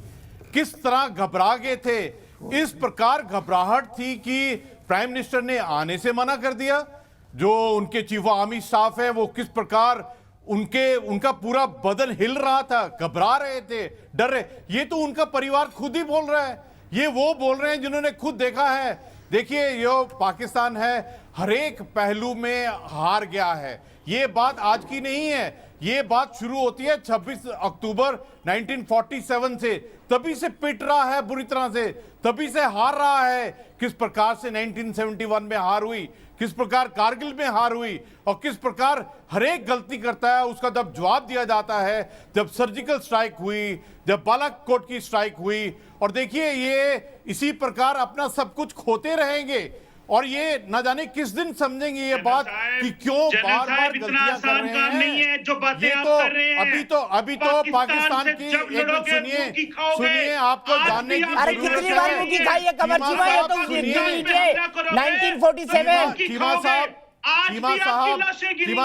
S9: किस तरह घबरा गए थे। इस प्रकार घबराहट थी कि प्राइम मिनिस्टर ने आने से मना कर दिया। जो उनके चीफ ऑफ आर्मी स्टाफ है वो किस प्रकार उनका पूरा बदन हिल रहा था, घबरा रहे थे, डर रहे। ये तो उनका परिवार खुद ही बोल रहा है, ये वो बोल रहे हैं जिन्होंने खुद देखा है। देखिए ये पाकिस्तान है हर एक पहलू में हार गया है। ये बात आज की नहीं है, ये बात शुरू होती है 26 अक्टूबर 1947 से। तभी से पिट रहा है बुरी तरह से, तभी से हार रहा है। किस प्रकार से 1971 में हार हुई, किस प्रकार कारगिल में हार हुई, और किस प्रकार हर एक गलती करता है उसका जब जवाब दिया जाता है। जब सर्जिकल स्ट्राइक हुई, जब बालाकोट की स्ट्राइक हुई, और देखिए ये इसी प्रकार अपना सब कुछ खोते रहेंगे, और ये न जाने किस दिन समझेंगे ये बात कि क्यों बार बार गलतियां कर रहे हैं।
S2: जो बातें
S9: ये
S2: आप
S9: तो
S2: कर रहे हैं,
S9: अभी तो पाकिस्तान की एक सुनिए आपको जानने की
S1: अरे कितनी बार मुंह खाई है कमर चीमा, ये तो लीजिए 1947
S9: चीमा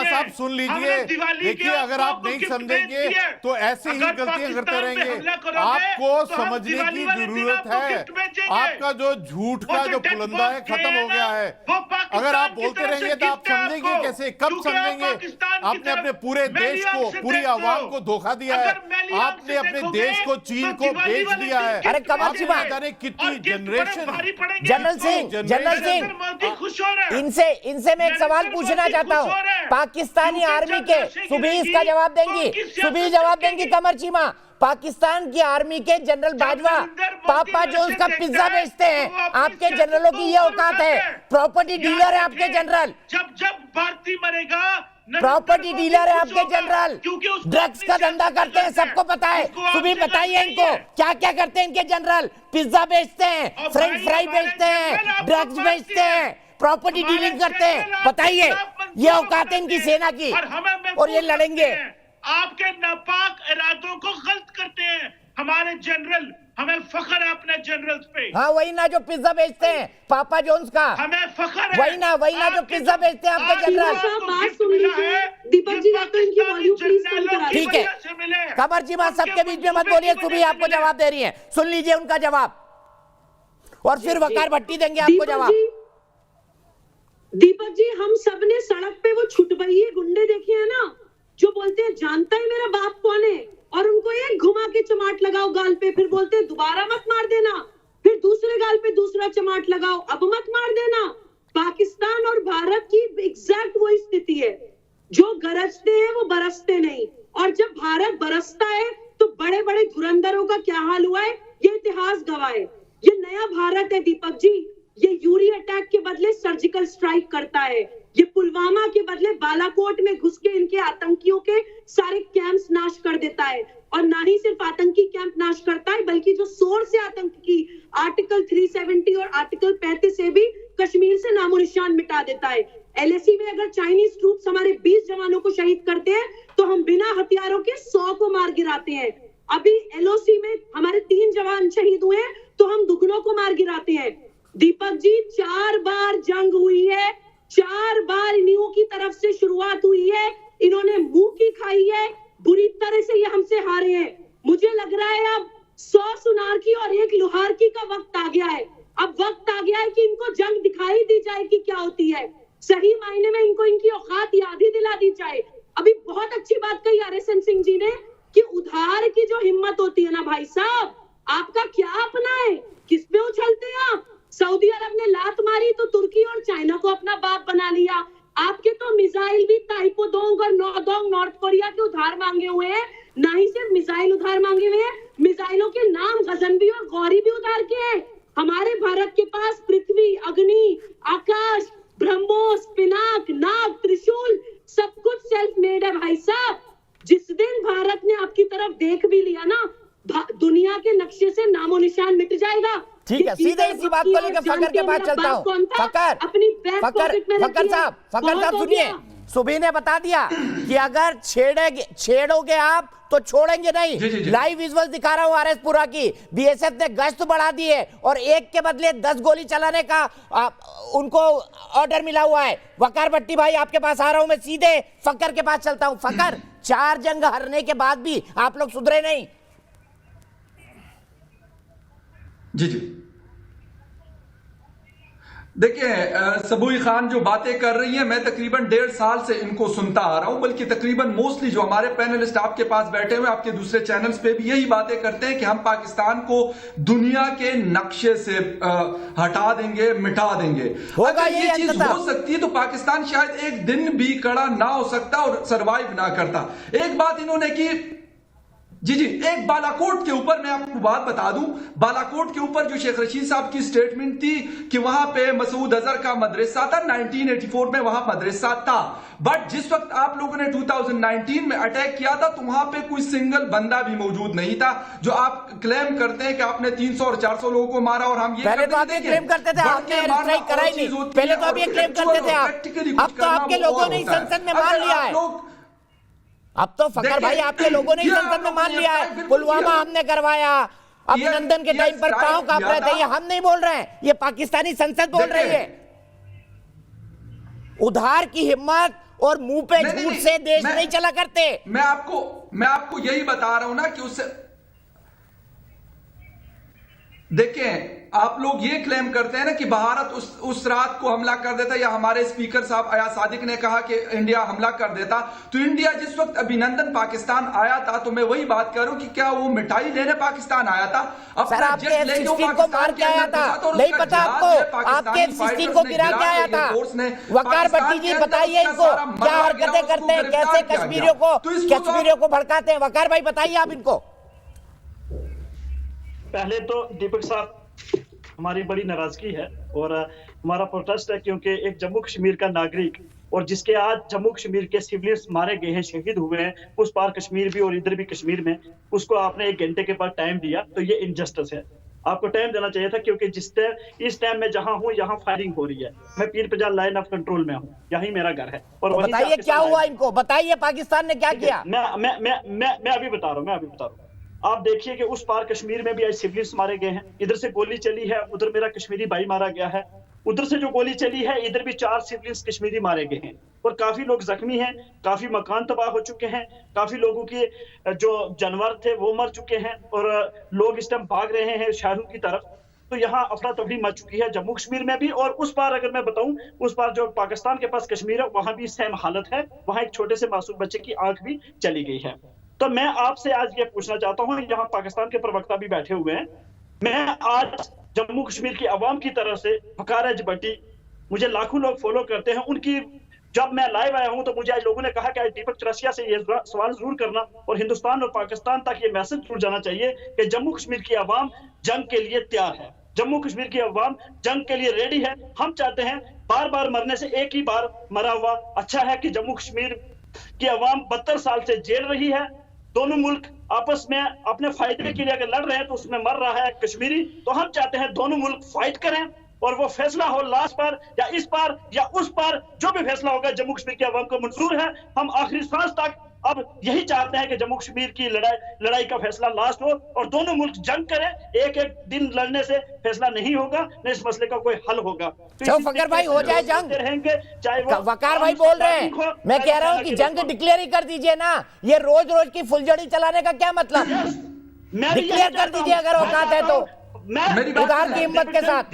S9: साहब सुन लीजिए। देखिए अगर आप नहीं समझेंगे तो ऐसे ही गलतियां करते रहेंगे। आपको समझने की जरूरत है, आपका जो झूठ का जो पुलंदा है खत्म हो गया है। अगर आप बोलते रहेंगे तो आप समझेंगे कैसे, कब समझेंगे? आपने अपने पूरे देश को, पूरी आवाम को धोखा दिया है। आपने अपने देश को चीन को बेच दिया है।
S1: अरे कमर चीमा,
S9: कितनी जनरेशन।
S1: जनरल सिंह इनसे मैं सवाल पूछना चाहता हूं। पाकिस्तानी आर्मी के सुबह इसका जवाब देंगी, सुबह जवाब देंगी कमर चीमा। पाकिस्तान की आर्मी के जनरल बाजवा पापा जोन्स का पिज्जा बेचते हैं। आपके जनरलों की ये औकात है, प्रॉपर्टी डीलर है आपके जनरल।
S2: जब भारतीय मरेगा,
S1: प्रॉपर्टी डीलर है आपके जनरल, ड्रग्स का धंधा करते हैं, सबको पता है। सुबह बताइए इनको क्या क्या करते हैं इनके जनरल। पिज्जा बेचते हैं, फ्रेंच फ्राई बेचते हैं, ड्रग्स बेचते हैं, प्रॉपर्टी डीलिंग करते हैं। बताइए ये औकात है इनकी सेना की, और ये लड़ेंगे।
S2: आपके नापाक इरादों को गलत करते हैं हमारे जनरल। हमें फख्र है अपने जनरल्स पे।
S1: हाँ वही ना जो पिज्जा बेचते हैं पापा जोन्स का,
S2: हमें फख्र है।
S1: वही ना जो पिज्जा बेचते हैं आपके जनरल।
S10: दीपक जी आप इनकी वॉल्यूम प्लीज कम करा
S1: ठीक है कमर चीमा, सबके बीच में मत बोलिए। सुबह आपको जवाब दे रही है, सुन लीजिए उनका जवाब, और फिर वकार भट्टी देंगे आपको जवाब।
S10: दीपक जी हम सब ने सड़क पे वो छुटबैये गुंडे देखे हैं ना, जो बोलते हैं जानता है मेरा बाप कौन है, और उनको एक घुमा के चमाट लगाओ गाल पे, फिर बोलते हैं दोबारा मत मार देना, फिर दूसरे गाल पे दूसरा चमाट लगाओ, अब मत मार देना। पाकिस्तान और भारत की एग्जैक्ट वही स्थिति है, जो गरजते हैं वो बरसते नहीं, और जब भारत बरसता है तो बड़े बड़े धुरंधरों का क्या हाल हुआ है ये इतिहास गवाह है। ये नया भारत है दीपक जी, ये यूरी अटैक के बदले सर्जिकल स्ट्राइक करता है, ये पुलवामा के बदले बालाकोट में घुस के इनके आतंकियों के सारे कैंप्स नाश कर देता है। और ना ही सिर्फ आतंकी कैंप नाश करता है, बल्कि जो सोर्स है आतंक की, आर्टिकल 370 और आर्टिकल 35 से भी कश्मीर से नामो निशान मिटा देता है। एलएसी में अगर चाइनीज ट्रूप्स हमारे 20 जवानों को शहीद करते हैं तो हम बिना हथियारों के 100 को मार गिराते हैं। अभी एलओसी में हमारे 3 जवान शहीद हुए हैं तो हम दुगनों को मार गिराते हैं। दीपक जी 4 बार जंग हुई है, 4 बार इन्हीं की तरफ से शुरुआत हुई है, इन्होंने मुंह की खाई है, बुरी तरह से ये हमसे हारे हैं। मुझे लग रहा है अब 100 सुनार की और 1 लोहार की का वक्त आ गया है। अब वक्त आ गया है कि इनको जंग दिखाई दी जाए कि क्या होती है, सही मायने में इनको इनकी औकात याद ही दिला दी जाए। अभी बहुत अच्छी बात कही RSN सिंह जी ने कि उधार की जो हिम्मत होती है ना भाई साहब, आपका क्या अपना है, किस पे उछलते हैं आप? सऊदी अरब ने लात मारी तो तुर्की और चाइना को अपना बाप बना लिया। आपके तो मिसाइल भी ताइपोदोंग और नौदोंग नॉर्थ कोरिया के उधार मांगे हुए हैं। ना ही सिर्फ मिसाइल उधार मांगे हुए हैं, मिसाइलों के नाम गजनवी और गौरी भी उधार के हैं। हमारे भारत के पास पृथ्वी, अग्नि, आकाश, ब्रह्मोस, पिनाक, नाग, त्रिशूल सब कुछ सेल्फ मेड है भाई साहब। जिस दिन भारत ने आपकी तरफ देख भी लिया ना, दुनिया के नक्शे से नामो निशान मिट जाएगा।
S1: ठीक है, सीधे इसी बात को लेकर फकर के पास चलता हूं। फकर साहब सुनिए, सुबह ने बता दिया कि अगर छेड़ोगे आप तो छोड़ेंगे नहीं। लाइव विजुअल दिखा रहा हूं RS-पुरा की। BSF ने गश्त बढ़ा दी है और एक के बदले 10 गोली चलाने का उनको ऑर्डर मिला हुआ है। वकार भट्टी भाई आपके पास आ रहा हूं मैं, सीधे फकर के पास चलता हूं। फकर, 4 जंग हारने के बाद भी आप लोग सुधरे नहीं।
S4: जी जी, देखिए सबूई खान जो बातें कर रही हैं, मैं तकरीबन 1.5 साल से इनको सुनता आ रहा हूं, बल्कि तकरीबन मोस्टली जो हमारे पैनलिस्ट आपके पास बैठे हुए आपके दूसरे चैनल्स पे भी यही बातें करते हैं कि हम पाकिस्तान को दुनिया के नक्शे से हटा देंगे, मिटा देंगे। अगर ये चीज हो सकती है तो पाकिस्तान शायद एक दिन भी खड़ा ना हो सकता और सरवाइव ना करता। एक बात इन्होंने की, जी जी, एक बालाकोट के ऊपर मैं आपको बात बता दूं, बालाकोट के ऊपर जो शेख रशीद साहब की स्टेटमेंट थी कि वहां पे मसूद अजहर का मदरसा था, 1984 में वहां मदरसा था, बट जिस वक्त आप लोगों ने 2019 में अटैक किया था तो वहां पे कोई सिंगल बंदा भी मौजूद नहीं था। जो आप क्लेम करते हैं कि आपने 300 और 400 लोगों को मारा और हम ये
S1: पहले तो आप ये क्लेम करते थे, आपने स्ट्राइक कराई नहीं। पहले तो आप ये क्लेम करते थे आप, अब तो आपके लोगों ने संसद में मान लिया है। अब तो फकर भाई आपके लोगों ने ही संसद में मान लिया है, पुलवामा हमने करवाया, अभिनंदन के टाइम पर पांव कांप रहे थे, ये हम नहीं बोल रहे हैं, ये पाकिस्तानी संसद बोल रही है। उधार की हिम्मत और मुंह पे झूठ से देश नहीं चला करते।
S4: मैं आपको यही बता रहा हूं ना कि उससे देखें, आप लोग ये क्लेम करते हैं ना कि भारत उस रात को हमला कर देता, या हमारे स्पीकर साहब अयाज सादिक ने कहा कि इंडिया हमला कर देता। तो इंडिया जिस वक्त अभिनंदन पाकिस्तान आया था, तो मैं वही बात करूं कि क्या वो मिठाई लेने पाकिस्तान आया था?
S1: अपना जेट लेके को मार के आया था, नहीं पता आपको? आपके F-16 को गिरा के आया था। वकार भट्टी जी बताइए इनको क्या हरकतें करते हैं, कैसे कश्मीरियों को भड़काते हैं? वकार भाई बताइए आप इनको।
S11: पहले तो दीपक साहब, हमारी बड़ी नाराजगी है और हमारा प्रोटेस्ट है, क्योंकि एक जम्मू कश्मीर का नागरिक और जिसके आज जम्मू कश्मीर के सिविलियंस मारे गए हैं, शहीद हुए हैं, उस पार कश्मीर भी और इधर भी कश्मीर में, उसको आपने 1 घंटे के बाद टाइम दिया, तो ये इनजस्टिस है। आपको टाइम देना चाहिए था, क्योंकि इस टाइम में जहां हूं यहाँ फायरिंग हो रही है। मैं Pir Panjal line of control में हूँ, यही मेरा घर है। और
S1: बताइए क्या हुआ इनको, बताइए पाकिस्तान ने क्या किया?
S11: मैं अभी बता रहा हूँ। आप देखिए कि उस पार कश्मीर में भी आज सिविलियंस मारे गए हैं, इधर से गोली चली है, उधर मेरा कश्मीरी भाई मारा गया है, उधर से जो गोली चली है इधर भी 4 सिविलियंस कश्मीरी मारे गए हैं और काफी लोग जख्मी हैं, काफी मकान तबाह हो चुके हैं, काफी लोगों के जो जानवर थे वो मर चुके हैं और लोग इस टाइम भाग रहे हैं शहरों की तरफ। तो यहाँ अफरा तफरी मच चुकी है जम्मू कश्मीर में भी, और उस पार अगर मैं बताऊं, उस पार जो पाकिस्तान के पास कश्मीर है वहां भी सेम हालत है, वहां एक छोटे से मासूम बच्चे की आंख भी चली गई है। तो मैं आपसे आज ये पूछना चाहता हूं, यहाँ पाकिस्तान के प्रवक्ता भी बैठे हुए हैं, मैं आज जम्मू कश्मीर की आवाम की तरफ से फकार भट्टी, मुझे लाखों लोग फॉलो करते हैं, उनकी जब मैं लाइव आया हूं तो मुझे आज लोगों ने कहा कि दीपक चौरसिया से ये सवाल जरूर करना और हिंदुस्तान और पाकिस्तान तक ये मैसेज जरूर जाना चाहिए कि जम्मू कश्मीर की आवाम जंग के लिए तैयार है, जम्मू कश्मीर की आवाम जंग के लिए रेडी है। हम चाहते हैं बार बार मरने से एक ही बार मरा हुआ अच्छा है कि जम्मू कश्मीर की आवाम 72 साल से जेल रही है। दोनों मुल्क आपस में अपने फायदे के लिए अगर लड़ रहे हैं तो उसमें मर रहा है कश्मीरी, तो हम चाहते हैं दोनों मुल्क फाइट करें और वो फैसला हो लास्ट पर या इस पार या उस पार, जो भी फैसला होगा जम्मू कश्मीर की आवाम को मंजूर है। हम आखिरी सांस तक अब यही चाहते हैं कि जम्मू कश्मीर की लड़ाई का फैसला लास्ट हो और दोनों मुल्क जंग करें। एक एक दिन लड़ने से फैसला नहीं होगा, न इस मसले का कोई हल होगा।
S1: तो फकर भाई हो जाए जंग,
S11: चाहे वो
S1: वकार भाई बोल रहे हैं, मैं कह रहा हूं कि जंग डिक्लेयर ही कर दीजिए ना, ये रोज रोज की फुलझड़ी चलाने का क्या मतलब? डिक्लेयर कर दीजिए अगर औकात है तो, उधार की हिम्मत के साथ।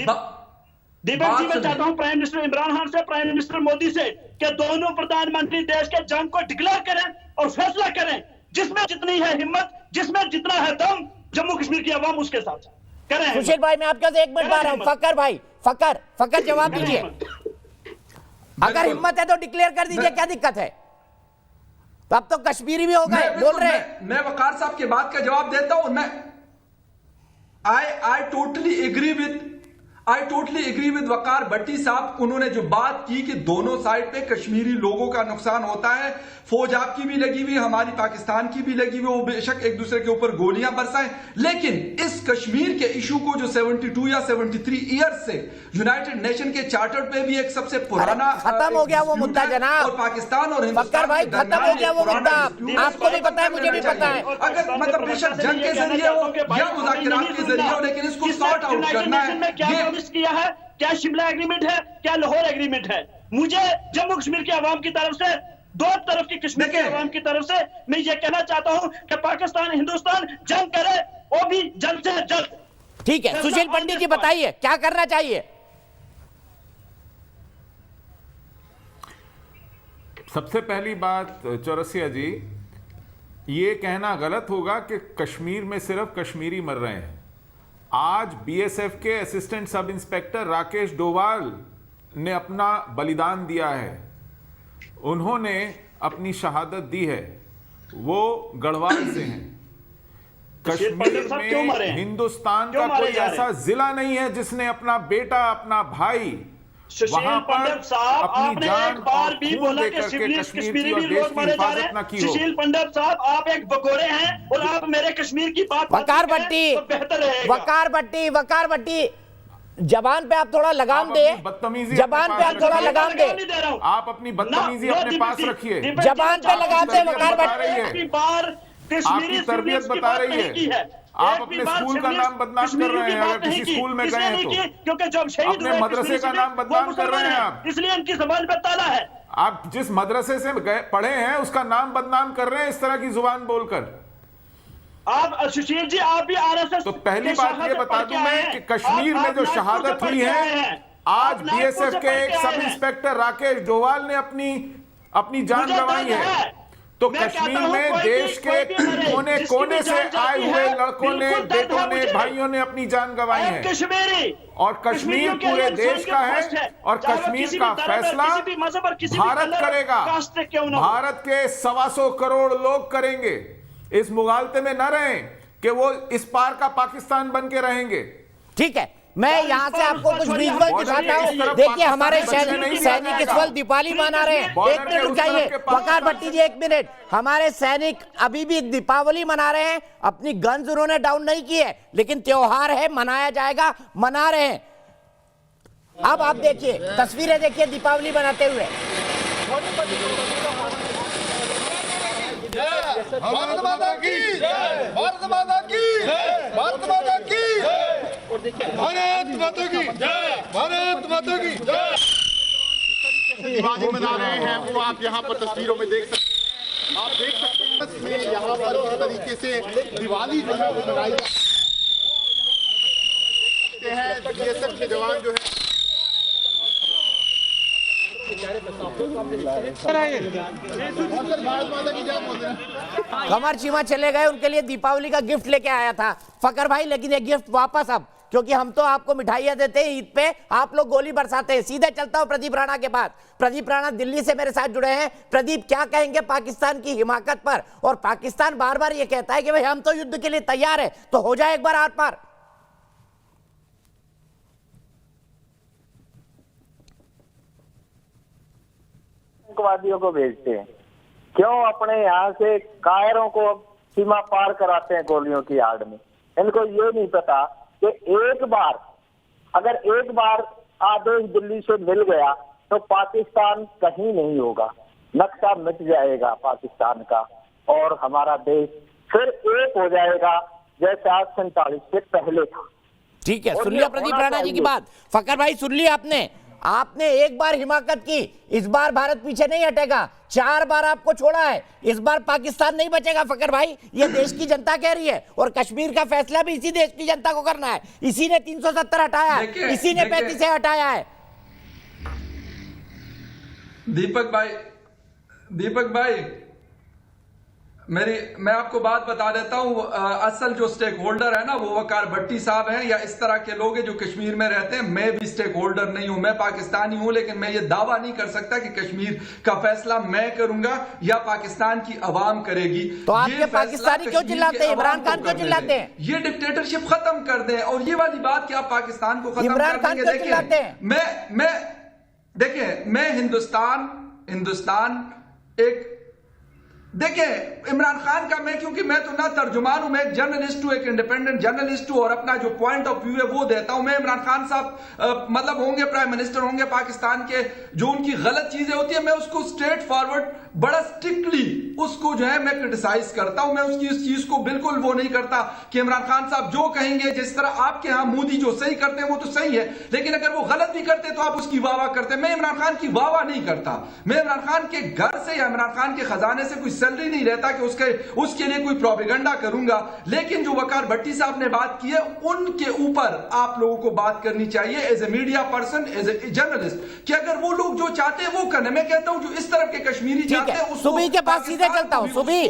S11: दीपक जी, मैं चाहता हूं प्राइम मिनिस्टर इमरान खान से, प्राइम मिनिस्टर मोदी से, कि दोनों प्रधानमंत्री देश के जंग को डिक्लेयर करें और फैसला करें, जिसमें जितनी है हिम्मत, जिसमें जितना है दम, जम्मू कश्मीर की आवाम उसके साथ करें।
S1: सुशील भाई, मैं आपके से 1 मिनट बार हूं। फकर भाई, फकर जवाब दीजिए। अगर हिम्मत है तो डिक्लेयर कर दीजिए, क्या दिक्कत है? तो अब तो कश्मीरी भी हो गए, बोल रहे हैं।
S4: मैं वकार साहब की बात का जवाब देता हूं। मैं आई टोटली एग्री विद वकार भट्टी साहब। उन्होंने जो बात की कि दोनों साइड पे कश्मीरी लोगों का नुकसान होता है, फौज आपकी भी लगी हुई, हमारी पाकिस्तान की भी लगी हुई, वो बेशक एक दूसरे के ऊपर गोलियां बरसाएं, लेकिन इस कश्मीर के इशू को जो 72 या 73 ईयर्स से यूनाइटेड नेशन के चार्टर पे भी एक सबसे पुराना
S1: खत्म हो गया वो मुद्दा जनाब।
S4: और पाकिस्तान और
S1: फकर भाई, खत्म हो गया वो मुद्दा। आपको भी पता है, मुझे भी पता है।
S4: अगर मतलब बेशक जंग के जरिए हो या मुज़ाकरात के जरिए हो, लेकिन इसको सॉर्ट आउट करना है।
S11: किया है, क्या शिमला एग्रीमेंट है, क्या लाहौर एग्रीमेंट है? मुझे जम्मू कश्मीर की आवाम की तरफ से, दो तरफ की कश्मीर की आवाम की तरफ से मैं ये कहना चाहता हूं कि पाकिस्तान हिंदुस्तान जंग करे, वो भी जल्द से जल्द।
S1: ठीक है, सुशील पंडित जी बताइए क्या करना चाहिए?
S5: सबसे पहली बात चौरसिया जी, ये कहना गलत होगा कि कश्मीर में सिर्फ कश्मीरी मर रहे हैं। आज बीएसएफ के assistant sub inspector Rakesh Doval ने अपना बलिदान दिया है, उन्होंने अपनी शहादत दी है, वो गढ़वाल से हैं। कश्मीर में हिंदुस्तान का कोई ऐसा जिला नहीं है जिसने अपना बेटा, अपना भाई वहां पर अपनी जान और खून देकर के कश्मीर की और देश की हिफाजत न की हो।
S11: सुशील पंडित साहब, आप एक बकोरे हैं और आप मेरे कश्मीर की बात
S1: वकार भट्टी, जबान पे आप थोड़ा लगाम दे, जबान पे आप थोड़ा लगाम दे।
S5: आप अपनी बदतमीजी अपने पास रखिए,
S1: जबान पे लगाम दे। वकार भट्टी,
S5: आपकी तरबियत बता रही है। आप अपने स्कूल का नाम बदनाम कर रहे हैं, अगर किसी स्कूल में गए हैं तो,
S11: क्योंकि जब शहीद
S5: अपने मदरसे का नाम बदनाम कर रहे हैं आप,
S11: इसलिए इनकी ज़बान पे ताला है।
S5: आप जिस मदरसे से पढ़े हैं उसका नाम बदनाम कर रहे हैं इस तरह की जुबान बोलकर।
S11: आप सुशील जी, आप भी आरएसएस।
S5: तो पहली बात ये बता दूं मैं कि कश्मीर में जो शहादत हुई है, आज बीएसएफ के एक सब इंस्पेक्टर राकेश डोवाल ने अपनी जान गंवाई है। तो कश्मीर में देश के कोने कोने से आए हुए लड़कों ने, बेटों ने, भाइयों ने अपनी जान गंवाई है। और कश्मीर पूरे देश का है और कश्मीर का फैसला भारत करेगा। भारत के 125 करोड़ लोग करेंगे। इस मुगालते में न रहें कि वो इस पार का पाकिस्तान बन के रहेंगे।
S1: ठीक है, मैं यहाँ से आपको कुछ विजुअल दिखाता हूँ। देखिए, हमारे सैनिक इस वक्त दीपावली मना रहे हैं। 1 मिनट रुक जाइए वकार भट्टी जी, 1 मिनट। हमारे सैनिक अभी भी दीपावली मना रहे हैं, अपनी गन्स उन्होंने डाउन नहीं की है, लेकिन त्योहार है, मनाया जाएगा, मना रहे हैं। अब आप देखिए तस्वीरें, देखिए दीपावली मनाते हुए।
S12: भारत माता की, भारत माता की, भारत माता की, भारत माता की, भारत माता की। दिवाली मना रहे हैं वो आप यहाँ पर तस्वीरों में देख सकते हैं। आप देख सकते हैं यहाँ पर किस तरीके से दिवाली जो है वो मनाई जाती है। बीएसएफ के जवान जो है
S1: कमर चीमा चले गए, उनके लिए दीपावली का गिफ्ट लेके आया था फकर भाई, लेकिन ये गिफ्ट वापस अब, क्योंकि हम तो आपको मिठाइयां देते हैं ईद पे, आप लोग गोली बरसाते हैं। सीधे चलता हूं प्रदीप राणा के पास। प्रदीप राणा दिल्ली से मेरे साथ जुड़े हैं। प्रदीप, क्या कहेंगे पाकिस्तान की हिमाकत पर? और पाकिस्तान बार बार ये कहता है कि भाई हम तो युद्ध के लिए तैयार है, तो हो जाए एक बार आर पार।
S3: आतंकवादियों को भेजते हैं, क्यों अपने यहाँ से कायरों को सीमा पार कराते हैं गोलियों की आड़ में? इनको ये नहीं पता कि एक बार, अगर एक बार आदेश दिल्ली से मिल गया तो पाकिस्तान कहीं नहीं होगा, नक्शा मिट जाएगा पाकिस्तान का और हमारा देश फिर एक हो जाएगा जैसे 1947 से पहले था।
S1: ठीक है, सुन लिया प्रदीप राणा जी की बात। फकर भाई, सुन लिया आपने। आपने एक बार हिमाकत की, इस बार भारत पीछे नहीं हटेगा। 4 बार आपको छोड़ा है, इस बार पाकिस्तान नहीं बचेगा फकर भाई, ये देश की जनता कह रही है। और कश्मीर का फैसला भी इसी देश की जनता को करना है। इसी ने 370 हटाया है, इसी ने 35 हटाया है।
S4: दीपक भाई मैं आपको बात बता देता हूं, असल जो स्टेक होल्डर है ना वो वकार भट्टी साहब हैं या इस तरह के लोग हैं जो कश्मीर में रहते हैं। मैं भी स्टेक होल्डर नहीं हूं, मैं पाकिस्तानी हूं, लेकिन मैं ये दावा नहीं कर सकता कि कश्मीर का फैसला मैं करूंगा या पाकिस्तान की अवाम करेगी।
S1: तो आप ये पाकिस्तानी क्यों चिल्लाते हैं, इमरान खान क्यों चिल्लाते हैं?
S4: ये डिक्टेटरशिप खत्म कर दें। और ये वाली बात कि आप पाकिस्तान को खत्म
S1: इमरान
S4: कर
S1: खान
S4: देंगे,
S1: क्यों चिल्लाते हैं?
S4: मैं हिंदुस्तान एक देखिए इमरान खान का क्योंकि मैं तो ना तर्जुमान हूं, मैं एक जर्नलिस्ट हूं, एक इंडिपेंडेंट जर्नलिस्ट हूं और अपना जो पॉइंट ऑफ व्यू है वो देता हूं। मैं इमरान खान साहब मतलब होंगे प्राइम मिनिस्टर होंगे पाकिस्तान के, जो उनकी गलत चीजें होती है मैं उसको स्ट्रेट फॉरवर्ड बड़ा स्ट्रिक्टली उसको जो है मैं क्रिटिसाइज करता हूं। मैं उसकी इस चीज को बिल्कुल वो नहीं करता कि इमरान खान साहब जो कहेंगे, जिस तरह आपके यहां मोदी जो सही करते हैं वो तो सही है, लेकिन अगर वो गलत भी करते तो आप उसकी वाह करते। मैं इमरान खान की वाह नहीं करता। मैं इमरान खान के घर से या इमरान खान के खजाने से कोई सैलरी नहीं रहता कि उसके लिए कोई प्रोपेगेंडा करूंगा। लेकिन जो वकार भट्टी साहब ने बात की है उनके ऊपर आप लोगों को बात करनी चाहिए as a media person, as a journalist, कि अगर वो लोग जो चाहते हैं वो करने। मैं कहता हूं जो इस तरफ के कश्मीरी चाहते हैं
S1: सुबी के पास सीधे चलता हूं। सुबी,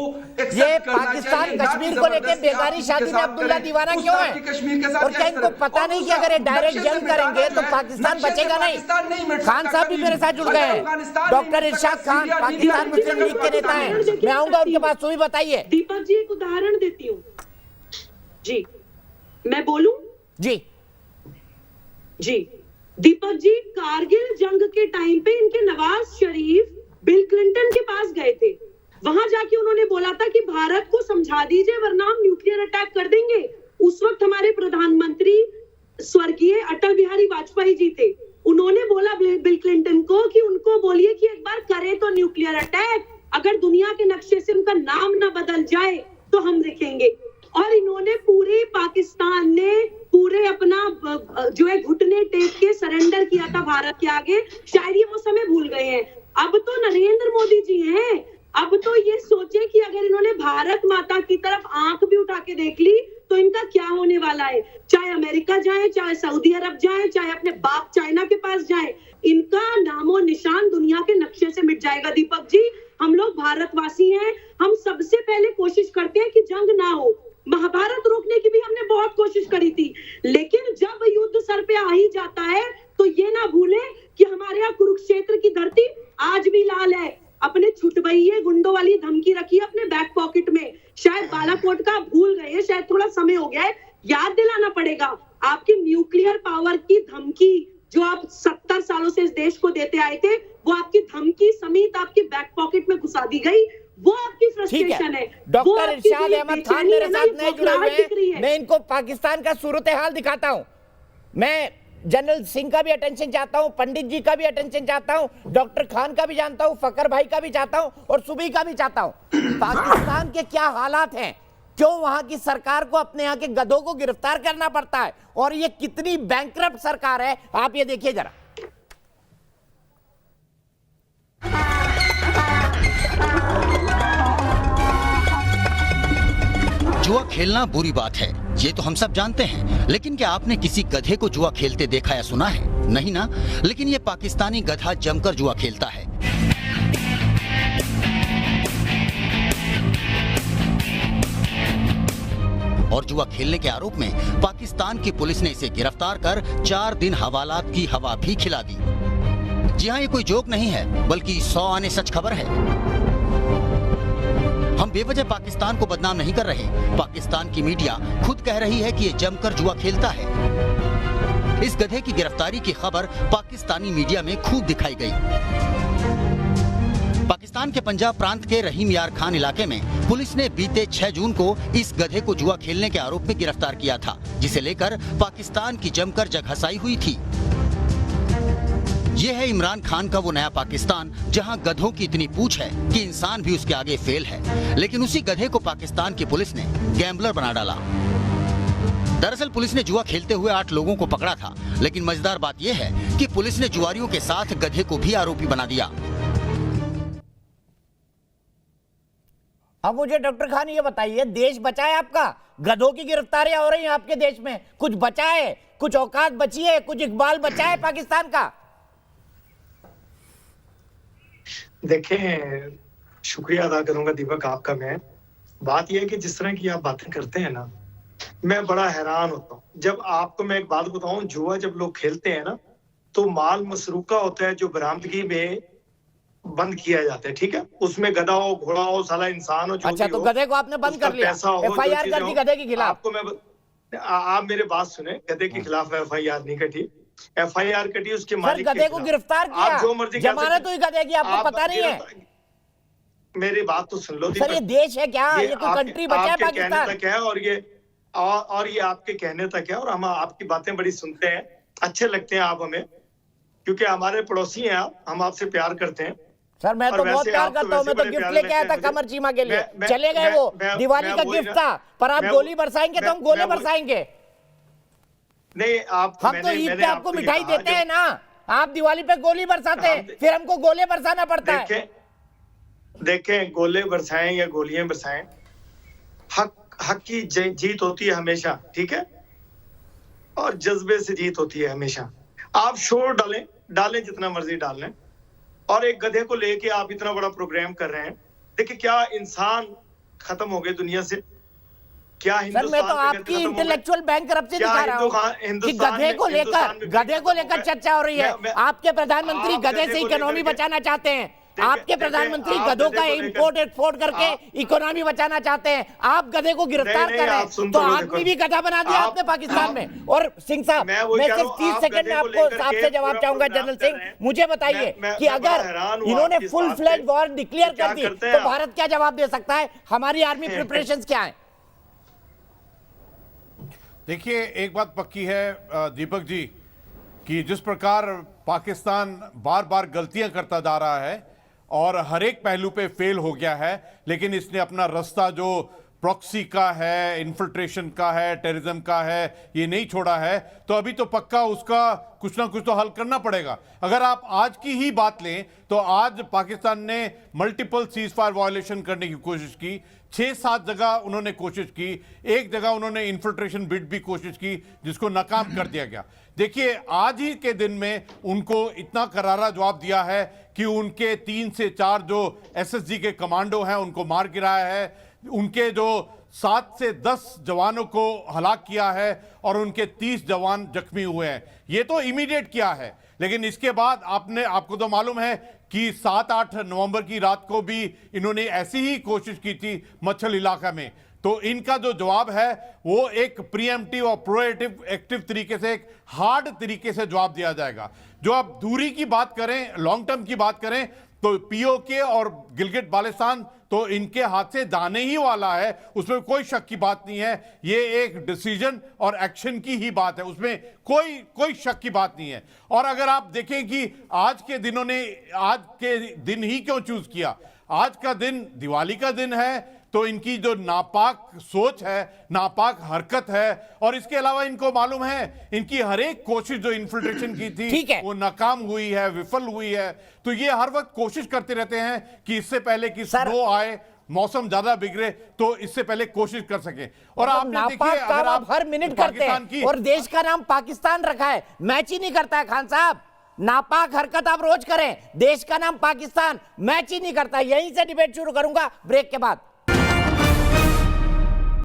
S1: ये पाकिस्तान कश्मीर को लेकर बेगारी शादी में अब्दुल्ला दीवाना क्यों है? और क्या इनको पता नहीं कि अगर ये डायरेक्ट जंग करेंगे तो पाकिस्तान बचेगा नहीं? खान साहब भी मेरे साथ जुड़ गए हैं, डॉक्टर इरशाद खान पाकिस्तान मुस्लिम लीग के नेता हैं, मैं आऊंगा उनके पास। सुबी बताइए।
S10: दीपक जी एक उदाहरण देती हूँ जी, मैं बोलूं
S1: जी?
S10: जी दीपक जी, कारगिल जंग के टाइम पे इनके नवाज शरीफ बिल क्लिंटन के पास गए थे। वहां जाके उन्होंने बोला था कि भारत को समझा दीजिए वरना हम न्यूक्लियर अटैक कर देंगे। उस वक्त हमारे प्रधानमंत्री स्वर्गीय अटल बिहारी वाजपेयी जी थे। उन्होंने बोला बिल क्लिंटन को कि उनको बोलिए कि एक बार करे तो न्यूक्लियर अटैक, अगर दुनिया के नक्शे से उनका नाम ना बदल जाए तो हम देखेंगे। और इन्होंने पूरे पाकिस्तान ने पूरे अपना जो है घुटने टेक के सरेंडर किया था भारत के आगे। शायद ये वो समय भूल गए हैं। अब तो नरेंद्र मोदी जी हैं, अब तो ये सोचे कि अगर इन्होंने भारत माता की तरफ आंख भी उठा के देख ली तो इनका क्या होने वाला है। चाहे अमेरिका जाए, चाहे सऊदी अरब जाए, चाहे अपने बाप चाइना के पास जाए, इनका नामो निशान दुनिया के नक्शे से मिट जाएगा। दीपक जी, हम लोग भारतवासी हैं, हम सबसे पहले कोशिश करते हैं कि जंग ना हो। महाभारत रोकने की भी हमने बहुत कोशिश करी थी, लेकिन जब युद्ध सर पे आ ही जाता है तो ये ना भूलें कि हमारे यहाँ कुरुक्षेत्र की धरती आज भी लाल है। अपने छुटभइये गुंडों वाली धमकी रखी है अपने बैक पॉकेट में। शायद बालाकोट का भूल गए हैं, शायद थोड़ा समय हो गया है, याद दिलाना पड़ेगा। आपकी न्यूक्लियर पावर की धमकी जो आप 70 सालों से इस देश को देते आए थे, वो आपकी धमकी समेत आपके बैक पॉकेट में घुसा दी गई। वो आपकी फ्रस्ट्रेशन है।
S1: डॉक्टर इरशाद अहमद खान मेरे साथ नहीं जुड़े हुए हैं, मैं इनको पाकिस्तान का सूरत हाल दिखाता हूं। मैं जनरल सिंह का भी अटेंशन चाहता हूं, पंडित जी का भी अटेंशन चाहता हूं, डॉक्टर खान का भी जानता हूं, फकर भाई का भी चाहता हूं और सुबी का भी चाहता हूं। पाकिस्तान के क्या हालात हैं, क्यों वहां की सरकार को अपने यहाँ के गधों को गिरफ्तार करना पड़ता है और ये कितनी बैंकरप्ट सरकार है, आप ये देखिए जरा।
S13: जुआ खेलना बुरी बात है, ये तो हम सब जानते हैं, लेकिन क्या आपने किसी गधे को जुआ खेलते देखा या सुना है? नहीं ना। लेकिन ये पाकिस्तानी गधा जमकर जुआ खेलता है। और जुआ खेलने के आरोप में पाकिस्तान की पुलिस ने इसे गिरफ्तार कर 4 दिन हवालात की हवा भी खिला दी। जी हाँ, ये कोई जोक नहीं है, बल्कि 100 आने सच खबर है। हम बेवजह पाकिस्तान को बदनाम नहीं कर रहे। पाकिस्तान की मीडिया खुद कह रही है कि ये जमकर जुआ खेलता है। इस गधे की गिरफ्तारी की खबर पाकिस्तानी मीडिया में खूब दिखाई गई। पाकिस्तान के पंजाब प्रांत के रहीम यार खान इलाके में पुलिस ने बीते 6 जून को इस गधे को जुआ खेलने के आरोप में गिरफ्तार किया था, जिसे लेकर पाकिस्तान की जमकर जगहसाई हुई थी। ये है इमरान खान का वो नया पाकिस्तान, जहां गधों की इतनी पूछ है कि इंसान भी उसके आगे फेल है। लेकिन उसी गधे को पाकिस्तान की पुलिस ने गैम्बलर बना डाला। दरअसल पुलिस ने जुआ खेलते हुए 8 लोगों को पकड़ा था, लेकिन मजेदार बात यह है कि पुलिस ने जुआरियों के साथ गधे को भी आरोपी बना दिया।
S1: अब मुझे डॉक्टर खान ये बताइए, देश बचा है आपका? गधों की गिरफ्तारियां हो रही हैं आपके देश में, कुछ बचा है? कुछ औकात बची है? कुछ इकबाल बचा है पाकिस्तान का?
S14: देखें, शुक्रिया अदा करूंगा दीपक आपका। मैं बात यह है कि जिस तरह की आप बातें करते हैं ना, मैं बड़ा हैरान होता हूँ। जब आपको मैं एक बात बताऊं, जुआ जब लोग खेलते हैं ना, तो माल मसरूका होता है जो बरामदगी में बंद किया जाता है, ठीक है? उसमें गधा हो, घोड़ा हो, साला इंसान हो, जो
S1: अच्छा, तो गधे को आपने बंद कर लिया, FIR कर दी गधे के खिलाफ?
S14: आपको मैं आप मेरे बात सुने, गधे के खिलाफ FIR नहीं कटी, FIR कटी उसके मालिक
S1: गधे को गिरफ्तार किया,
S14: आप जो मर्जी
S1: जमानत हुई गधे की, आपको पता नहीं है?
S14: मेरी बात तो सुन लो
S1: सर, ये देश है क्या? ये कोई कंट्री बचा है पाकिस्तान?
S14: तक है और ये आपके कहने तक है, और हम आपकी बातें बड़ी सुनते हैं, अच्छे लगते हैं आप हमें, क्योंकि हमारे पड़ोसी हैं आप, हम आपसे प्यार करते हैं।
S1: सर मैं तो बहुत प्यार करता हूँ, मैं तो गिफ्ट लेके आया था कमर चीमा के लिए, चले गए वो, दिवाली का गिफ्ट था, पर आप गोली बरसाएंगे तो हम गोले बरसाएंगे।
S14: नहीं, आप
S1: हम तो ईद पे आपको मिठाई देते हैं ना, आप दिवाली पे गोली बरसाते हैं, फिर हमको गोले बरसाना पड़ता है।
S14: देखें, गोले बरसाएं या गोलियां बरसाएं, हक की जीत होती है हमेशा, ठीक है? और जज्बे से जीत होती है हमेशा। आप शोर डालें जितना मर्जी डाल लें, और एक गधे को लेके आप इतना बड़ा प्रोग्राम कर रहे हैं। देखिए, क्या इंसान खत्म हो गए दुनिया से? क्या हिंदुस्तान?
S1: मैं तो आपकी इंटेलेक्चुअल बैंकरप्सी दिखा रहा हूं कि गधे को लेकर चर्चा हो रही है। आपके प्रधानमंत्री गधे से इकोनॉमी बचाना चाहते हैं, आपके प्रधानमंत्री गधों का इंपोर्ट एक्सपोर्ट करके इकोनॉमी बचाना चाहते हैं, आप गधे को गिरफ्तार कर रहे हैं, तो आदमी भी गधा बना दिया आपने पाकिस्तान में। और सिंह साहब, मैं सिर्फ 30 सेकंड में आपसे जवाब चाहूंगा। जनरल सिंह, मुझे बताइए कि अगर इन्होंने फुल फ्लैग वॉर डिक्लेयर कर दी तो भारत क्या जवाब दे सकता है? हमारी आर्मी प्रिपरेशंस क्या है?
S9: देखिए, एक बात पक्की है दीपक जी, कि जिस प्रकार पाकिस्तान बार बार गलतियां करता जा रहा है और हर एक पहलू पे फेल हो गया है, लेकिन इसने अपना रास्ता जो प्रॉक्सी का है, इन्फिल्ट्रेशन का है, टेररिज्म का है, ये नहीं छोड़ा है, तो अभी तो पक्का उसका कुछ ना कुछ तो हल करना पड़ेगा। अगर आप आज की ही बात लें तो आज पाकिस्तान ने मल्टीपल सीज फायर वायलेशन करने की कोशिश की, 6-7 जगह उन्होंने कोशिश की, एक जगह उन्होंने इन्फिल्ट्रेशन बिड भी कोशिश की, जिसको नाकाम कर दिया गया। देखिए, आज ही के दिन में उनको इतना करारा जवाब दिया है कि उनके 3 से 4 जो SSG के कमांडो हैं उनको मार गिराया है, उनके जो 7 से 10 जवानों को हलाक किया है और उनके 30 जवान जख्मी हुए हैं। ये तो इमीडिएट किया है, लेकिन इसके बाद आपको तो मालूम है कि 7-8 नवंबर की रात को भी इन्होंने ऐसी ही कोशिश की थी मच्छल इलाका में। तो इनका जो जवाब है वो एक प्रीएम्प्टिव और प्रोएक्टिव एक्टिव तरीके से, एक हार्ड तरीके से जवाब दिया जाएगा। जो आप दूरी की बात करें, लॉन्ग टर्म की बात करें, तो POK और गिलगिट बाल्टिस्तान तो इनके हाथ से जाने ही वाला है, उसमें कोई शक की बात नहीं है। ये एक डिसीजन और एक्शन की ही बात है, उसमें कोई शक की बात नहीं है। और अगर आप देखें कि आज के दिन ही क्यों चूज किया, आज का दिन दिवाली का दिन है, तो इनकी जो नापाक सोच है, नापाक हरकत है, और इसके अलावा इनको मालूम है इनकी हर एक कोशिश जो इन्फिल्ट्रेशन की थी वो नाकाम हुई है, विफल हुई है। तो ये हर वक्त कोशिश करते रहते हैं कि इससे पहले कि स्नो आए, मौसम ज्यादा बिगड़े, तो इससे पहले कोशिश कर सके। और आपने देखिए, अगर आप
S1: हर मिनट करते हैं और देश का नाम पाकिस्तान रखा है, मैच ही नहीं करता है। खान साहब, नापाक हरकत आप रोज करें, देश का नाम पाकिस्तान मैच ही नहीं करता। यहीं से डिबेट शुरू करूंगा ब्रेक के बाद।